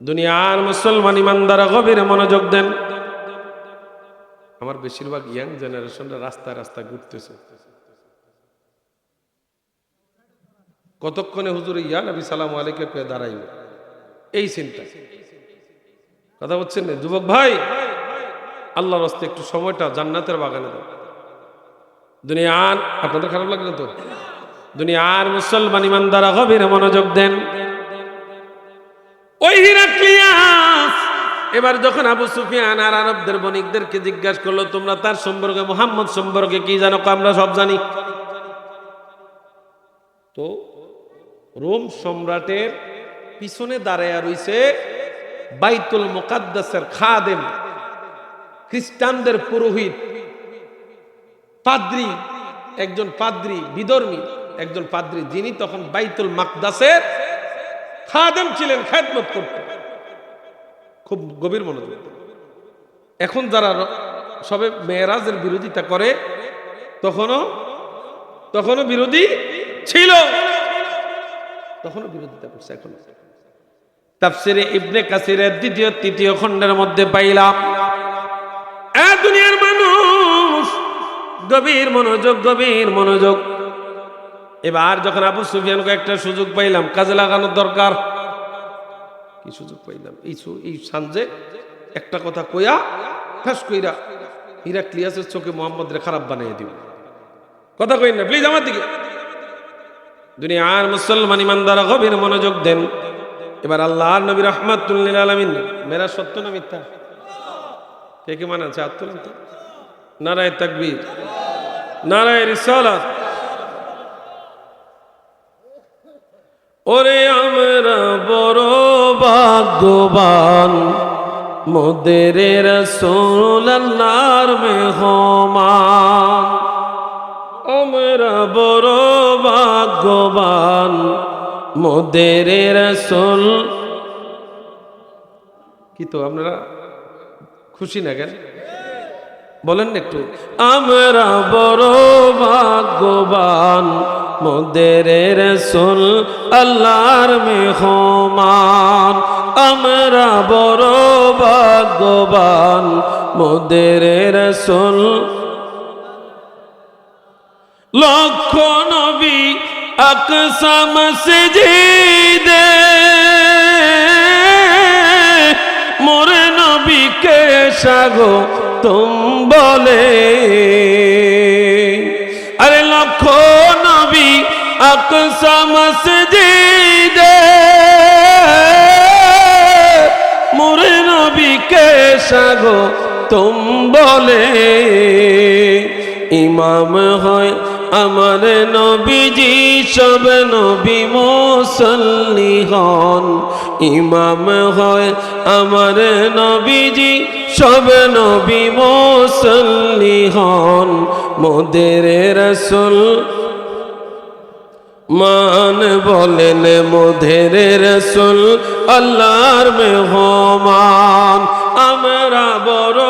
দুনিয়ার মুসলমান ইমানদারা গভীর মনোযোগ দেন। আমার বেশিরভাগ ইয়াং জেনারেশনরা রাস্তায় রাস্তায় ঘুরতেছে, কতক্ষণে হুজুর ইয়া নবী সালামু আলাইকুম কে দাঁড়াইব, এই চিন্তা। কথা বলছেন না? যুবক ভাই, আল্লাহর রাস্তায় একটু সময়টা জান্নাতের বাগানে দাও। দুনিয়ার, আপনাদের খারাপ লাগবে তো? দুনিয়ার মুসলমান ইমানদারা গভীর মনোযোগ দেন। ওই হিরাক্লিয়াস এবার যখন আবু সুফিয়ান আর আরবদের বণিকদেরকে জিজ্ঞাসা করলো, তোমরা তার সম্পর্কে, মুহাম্মদ সম্পর্কে কি জানো? আমরা সব জানি। তো রোম সম্রাটের পিছনে দাঁড়ায় রইছে বাইতুল মুকাদ্দাসের খাদেম, খ্রিস্টানদের পুরোহিত, পাদ্রী, একজন পাদ্রী, বিধর্মী একজন পাদ্রী, যিনি তখন বাইতুল মাকদাসের খাদেম ছিলেন, খেদমত করতেন। খুব গভীর মনোযোগ। এখন যারা সবে মেরাজের বিরোধিতা করে তখনও বিরোধী ছিল, তখনও বিরোধিতা করছে। এখন তাফসিরে ইবনে কাসিরের দ্বিতীয় তৃতীয় খণ্ডের মধ্যে পাইলাম, দুনিয়ার মানুষ গভীর মনোযোগ, গভীর মনোযোগ। এবার যখন আবু সুফিয়ানকে একটা সুযোগ পাইলাম, কাজে লাগানোর দরকার। কি সুযোগ পাইলাম? এই সানজে একটা কথা কইয়া ঠাস কইরা হিরাক্লিয়াসের চোখে মোহাম্মদের খারাপ বানিয়ে দিব। কথা কই না প্লিজ আমার দিকে। দুনিয়ার মুসলমান ইমানদার গভীর মনোযোগ দেন। এবার আল্লাহর নবী রাহমাতুল লিল আলামিন, মেরা সত্য না মিথ্যা? কে কে মানে আছে? আত্মলান তো। নারায়ে তাকবীর, নারায়ে রিসালাত। ওরে আমরা বড় ভাগ্যবান, মোদের রাসূল আল্লাহর মেহমান। আমরা বড় ভাগ্যবান, মোদের রাসূল। কি তো আপনারা খুশি না কেন? বলেন না একটু। আমরা বড় ভাগ্যবান, মোদের রাসূল আল্লাহর মেহমান। আমরা বড় ভাগ্যবান, মোদের রাসূল। লক্ষ নবী আকসা মসজিদে, মোরে নবীকে স্বাগতম বলে। আরে লক্ষ নবী আকসা মসজিদে, মোরে নবীকে স্বাগতম বলে। ইমাম হয় আমার নবীজি, সব নবী মুসল্লি হন। ইমাম হয় আমার নবীজি, সব নবী মুসল্লি হন। মোদের রাসূল মান বলেন, মোদের রাসূল আল্লাহর মেহমান। আমরা বড়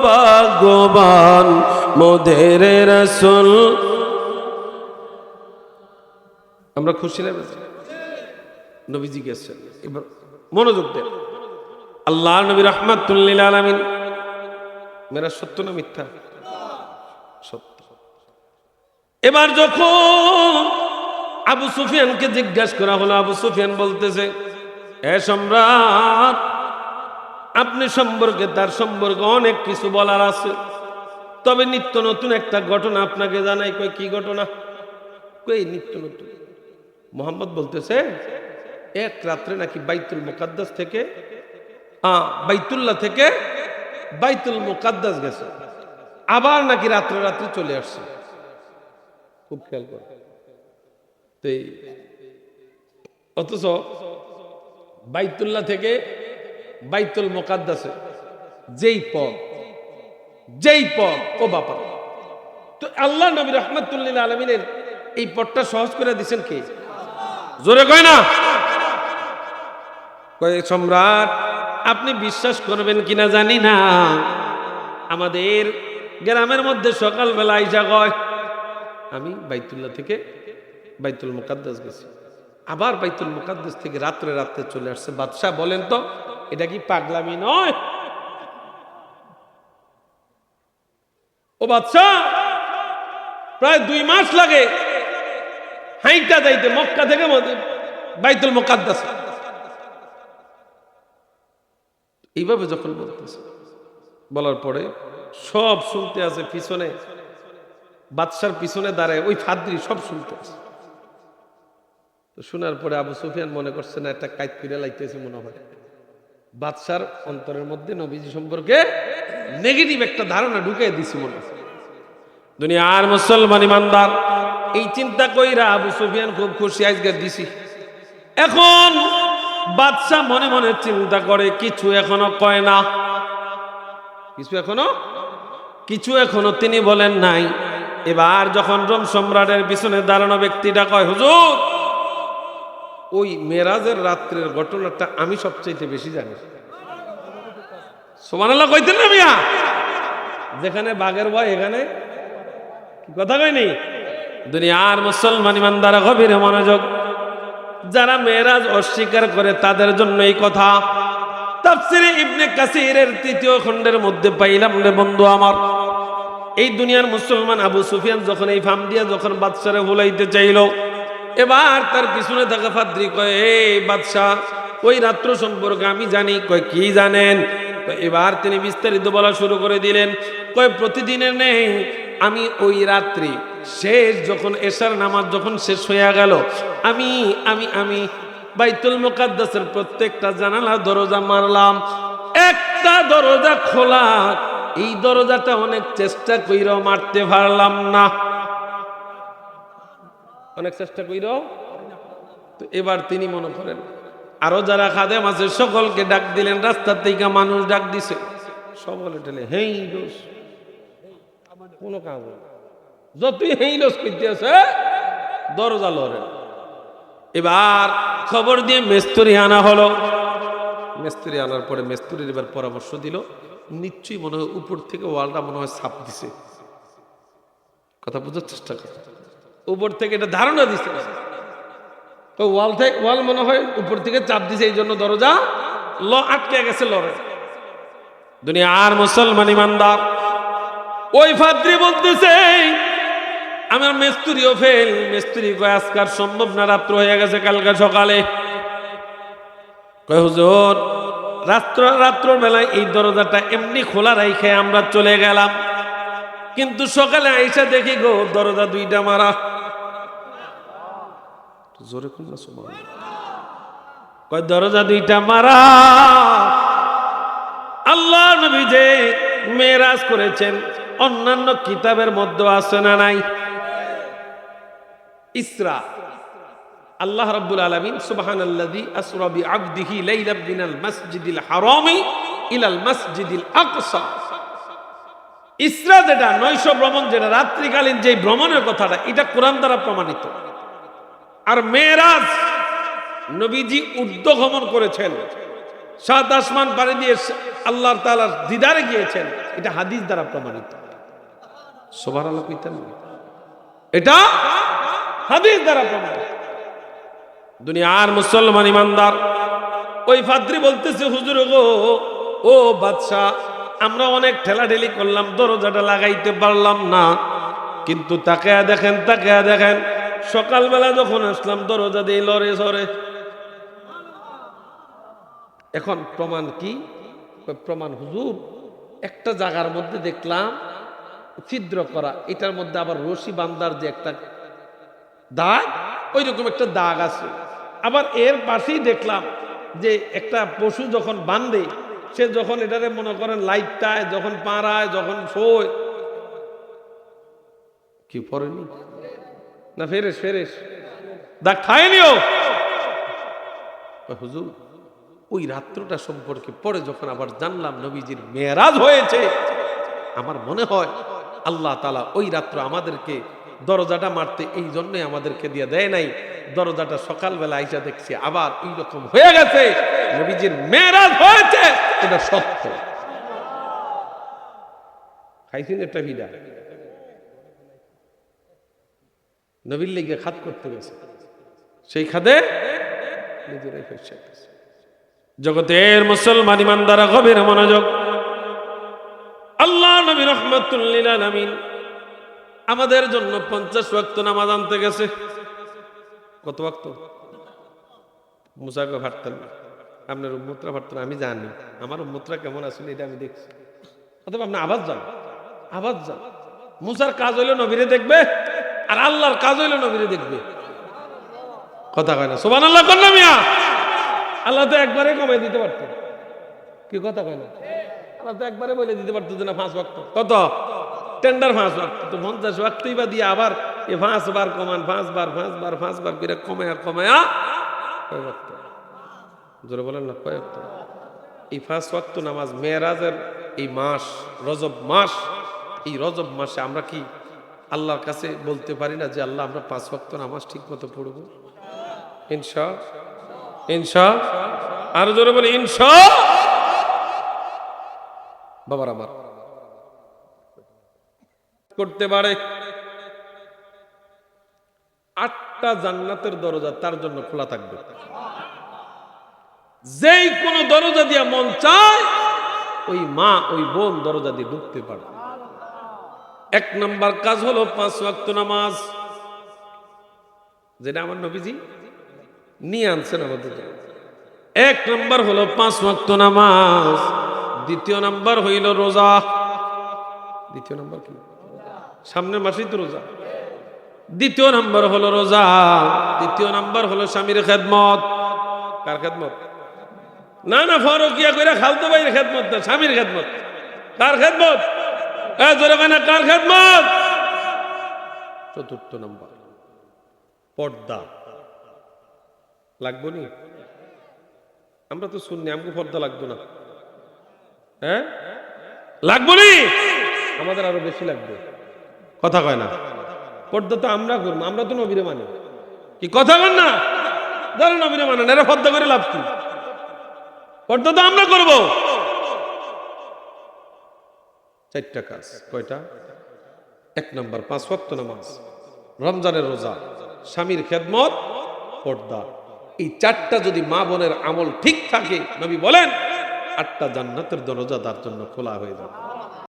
ভাগ্যবান, মোদের রাসূল। আমরা খুশি না? নবীজি গেছেন। এবার মনোযোগ দেন। আল্লাহর নবী রাহমাতুল লিল আলামিন, মেরা সত্য না মিথ্যা? সত্য। এবার যখন আবু সুফিয়ানকে জিজ্ঞাসা করা হলো, আবু সুফিয়ান বলতেছে, এ সম্রাট, আপনি সম্পর্কে, তার সম্পর্কে অনেক কিছু বলার আছে, তবে নিত্য নতুন একটা ঘটনা আপনাকে জানাই। কই কি ঘটনা? কই নিত্য নতুন? মুহাম্মদ বলতেছে, এক রাত্রে নাকি বাইতুল মুকাদ্দাস থেকে, বাইতুল্লাহ থেকে বাইতুল মুকাদ্দাস গেছে, আবার নাকি রাত্রে রাত্রে চলে আসছে। খুব খেয়াল করে। অথচ বাইতুল্লাহ থেকে বাইতুল মুকাদ্দাসে যেই পথ ও বাবা, তো আল্লাহ নবী রাহমাতুল লিল আলামিনের এই পথটা সহজ করে দিয়েছেন কে? জোরে কয় না? কয় সম্রাট, আপনি বিশ্বাস করবেন কিনা জানি না, আমাদের গ্রামের মধ্যে সকালবেলা আইসা কয়, আমি বাইতুল্লাহ থেকে বাইতুল মুকাদ্দাস গেছি, আবার বাইতুল মুকাদ্দাস থেকে রাত্রে রাত্রে চলে আসছে। বাদশাহ বলেন তো, এটা কি পাগলামি নয়? ও বাদশাহ, প্রায় 2 মাস লাগে হাইটা যাইতে মক্কা থেকে বাইতুল মুকাদ্দাস। এইভাবে যখন বলতেছে, বলার পরে সব শুনতে আছে পিছনে, বাদশার পিছনে দাঁড়ায় ওই ফাদ্রি সব শুনতে আছে। তো শোনার পরে আবু সুফিয়ান মনে করছে না, একটা কাইত ফিরে লাইতেছে মনে হয়। বাদশার অন্তরের মধ্যে নবীজি সম্পর্কে নেগেটিভ একটা ধারণা ঢুকিয়ে দিছি মনে হয়। দুনিয়ার মুসলমান ইমানদার এই চিন্তা কইরা আবু সুফিয়ান খুব খুশি, আজকে দিছি। এখন বাদশা মনে মনে চিন্তা করে কিছু এখনো কয় না, কিছু এখনো তিনি বলেন নাই। এবার যখন রোম সম্রাটের পিছনে দাঁড়ানো ব্যক্তিটা কয়, হুজুর ওই মেরাজের রাত্রের ঘটনাটা আমি সবচেয়ে বেশি জানি। সুবহানাল্লাহ কইতেন না মিয়া? যেখানে বাঘের ভয় এখানে কথা কয়নি। দুনিয়ার মুসলমান ইমানদার গভীর মনোযোগ, যারা মেরাজ অস্বীকার করে তাদের জন্য এই কথা। তাফসিরে ইবনে কাসিরের ৩য় খণ্ডের মধ্যে পাইলাম রে বন্ধু আমার, এই দুনিয়ার মুসলমান আবু সুফিয়ান যখন এই ফার্ম দিয়া যখন বাদশারে ভুলাইতে চাইল, এবার তার পিছনে থাকা ফাদ্রি কয়, এই বাদশাহ ওই রাত্র সম্পর্কে আমি জানি। কয় কি জানেন? এবার তিনি বিস্তারিত বলা শুরু করে দিলেন। কয় প্রতিদিনের নেই, আমি ওই রাত্রি শেষ যখন এশার নামাজ যখন শেষ হয়ে গেল, আমি আমি আমি বাইতুল মুকাদ্দাসের প্রত্যেকটা জানালা দরজা মারলাম, একটা দরজা খোলা। এই দরজাটা অনেক চেষ্টা কইরাও মারতে পারলাম না, অনেক চেষ্টা কইরাও। তো এবার তিনি মনে করেন আরো যারা খাদেম আছে সকলকে ডাক দিলেন, রাস্তা থেকে মানুষ ডাক দিছে, সকলে টেলে হেই দোষ কোন কাজ যতই হেই দোষ করতে আছে দরজা লড়ে। এবার খবর দিয়ে মেস্তুরি আনা হলো। মেস্তুরি আনার পরে মেস্তুরির এবার পরামর্শ দিল, নিশ্চয়ই মনে হয় উপর থেকে ওয়ালটা মনে হয় ছাপ দিছে। কথা বুঝার চেষ্টা করে, উপর থেকে এটা ধারণা দিছে, তো ওয়াল মনে হয় উপর থেকে চাপ দিছে, এই জন্য দরজা আটকে গেছে লড়ে। দুনিয়ার মুসলমান ইমানদার ওই ফাদ্রি বলতেছে, আমার মেস্তুরিও ফেল। মেস্তুরি কয় আজকার সম্ভব না, রাত্র হয়ে গেছে, কালকে সকালে। কয় হুজুর রাত্র বেলায় এই দরজাটা এমনি খোলা রাইখে আমরা চলে গেলাম, কিন্তু সকালে আইসা দেখি গো দরজা দুইটা মারা। জোরে কোন কয় দরজা দুইটা মারা। আল্লাহ নবী যে মেরাজ করেছেন অন্যান্য কিতাবের মধ্যে আছে না নাই? ইসরা, আল্লাহ রাব্বুল আলামিন সুবহানাল্লাযী আসরা বিআবদিহি লাইলাম মিনাল মাসজিদিল হারামি ইলাল মাসজিদিল আকসা। ইসরা যেটা নৈশ ভ্রমণ, যেটা রাত্রিকালীন যে ভ্রমণের কথাটা, এটা কোরআন দ্বারা প্রমাণিত। আর মেরাজ নবীজি ঊর্ধ্বগমন করেছেন, সাত আসমান পাড়ি দিয়ে আল্লাহ তাআলার দিদারে গিয়েছেন, এটা হাদিস দ্বারা প্রমাণিত। সুবহানাল্লাহ কইতেন, এটা হাদিস দ্বারা প্রমাণিত। দুনিয়ার মুসলমান ইমানদার ওই ফাদ্রি বলতেছে, হুজুর গো ও বাদশা, আমরা অনেক ঠেলাঠেলি করলাম, দরজাটা লাগাইতে পারলাম না, কিন্তু তাকায়া দেখেন সকালবেলা যখন আসলাম দরজা দিয়ে লড়ে সরে। এখন প্রমাণ কি? প্রমাণ হুজুর একটা জায়গার মধ্যে দেখলাম ছিদ্র করা, এটার মধ্যে আবার রশি বান্ধার যে একটা দাগ, ওই রকম একটা দাগ আছে। আবার এর পাশেই দেখলাম যে একটা পশু যখন বান্ধে, সে যখন এটারে মনে করেন লাইটটায় যখন পাড়ায় যখন শোয়, কি পড়েনি না ফেরেশ দাগ খায়নিও। হুজুর ওই রাত্রটা সম্পর্কে পরে যখন আবার জানলাম নবীজির মেরাজ হয়েছে, আমার মনে হয় আল্লাহ তাআলা ওই রাত্র আমাদেরকে দরজাটা মারতে এই জন্যই আমাদেরকে দিয়ে দেয় নাই। দরজাটা সকালবেলা আইসা দেখছি আবার এইরকম হয়ে গেছে, নবীজির মেরাজ হয়েছে, এটা সত্য। খাইছেন একটা ভিড়া, নবীর লেগে খাত করতে গেছে, সেই খাদে নিজেরাই ফেসে গেছে। জগতের মুসলমান ইমানদার গভীর মনোযোগ, আল্লাহ নবী রাহমাতুল লিল আলামিন আমাদের জন্য 50 ওয়াক্ত নামাজ আনতে গেছে। কত ওয়াক্ত? মুসাকে ভাবতেন না, আপনার উম্মতরা ভাবতেন, আমি জানি আমার উম্মতরা কেমন আসলে, এটা আমি দেখছি। অথবা আপনি আবাদ যান। মুসার কাজ হইলো নবীরে দেখবে, আর আল্লাহর কাজ হইলো নবীরে দেখবে। কথা কয় না সুবহানাল্লাহ কোন মিয়া? আল্লাহ তো একবারে কমাই দিতে পারতেন, কি কথা কয় না? আল্লাহ তো একবারে বলে দিতে পারতো যে না 5 ওয়াক্ত, কত টেন্ডার 5 ওয়াক্ত, তো 50 ওয়াক্তই বা দিয়ে আবার এই 5 বার কমান, 5 বার করে কমায়া জোরে বলেন না, কয় ওয়াক্ত? এই 5 ওয়াক্ত নামাজ মেরাজের এই মাস, রজব মাস, এই রজব মাসে আমরা কি আল্লাহর কাছে বলতে পারি না যে আল্লাহ আমরা 5 ওয়াক্ত নামাজ ঠিক মতো পড়ব? ইনশা আর জোরে বলে ইনশা। বাবার আমার করতে পারে 8টা জান্নাতের দরজা তার জন্য খোলা থাকবে। যেই কোন দরজা দিয়া মন চায় ওই মা ওই বোন দরজা দিয়ে ঢুকতে পারে। 1 নাম্বার কাজ হলো 5 ওয়াক্ত নামাজ, যেটা আমার নবীজি নিয়ে আনছেন আমাদের। 1 নাম্বার হলো 5 ওয়াক্ত নামাজ। 2য় নাম্বার হইল রোজা। 2য় নাম্বার কি? সামনের মাসেই তো রোজা। 2য় নাম্বার হলো রোজা। 3য় নাম্বার হলো স্বামীর খেদমত। কার খেদমত? না না, ফরকিয়া কইরা খালতো ভাইয়ের খেদমত না, স্বামীর খেদমত। কার খেদমত? জোরে কয় না, কার খেদমত? 4র্থ নাম্বার পর্দা। লাগবো নি? আমরা তো শুননি, আমাকে পর্দা লাগতো না। হ্যাঁ লাগবো নি? আমাদের আরো বেশি লাগবে। কথা কয় না। পর্দা তো আমরা করবো, আমরা তো নবীরে মানি। কি কথা কন না? যারা নবীরে মানে না এরা পর্দা করে লাভ কি? পর্দা তো আমরা করবো। 4টা কাজ। কয়টা? 1 নাম্বার 5 ওয়াক্ত নামাজ, রমজানের রোজা, স্বামীর খেদমত, পর্দা। এই 4টা যদি মা বোনের আমল ঠিক থাকে, নবী বলেন 8টা জান্নাতের দরজা তার জন্য খোলা হয়ে যাবে।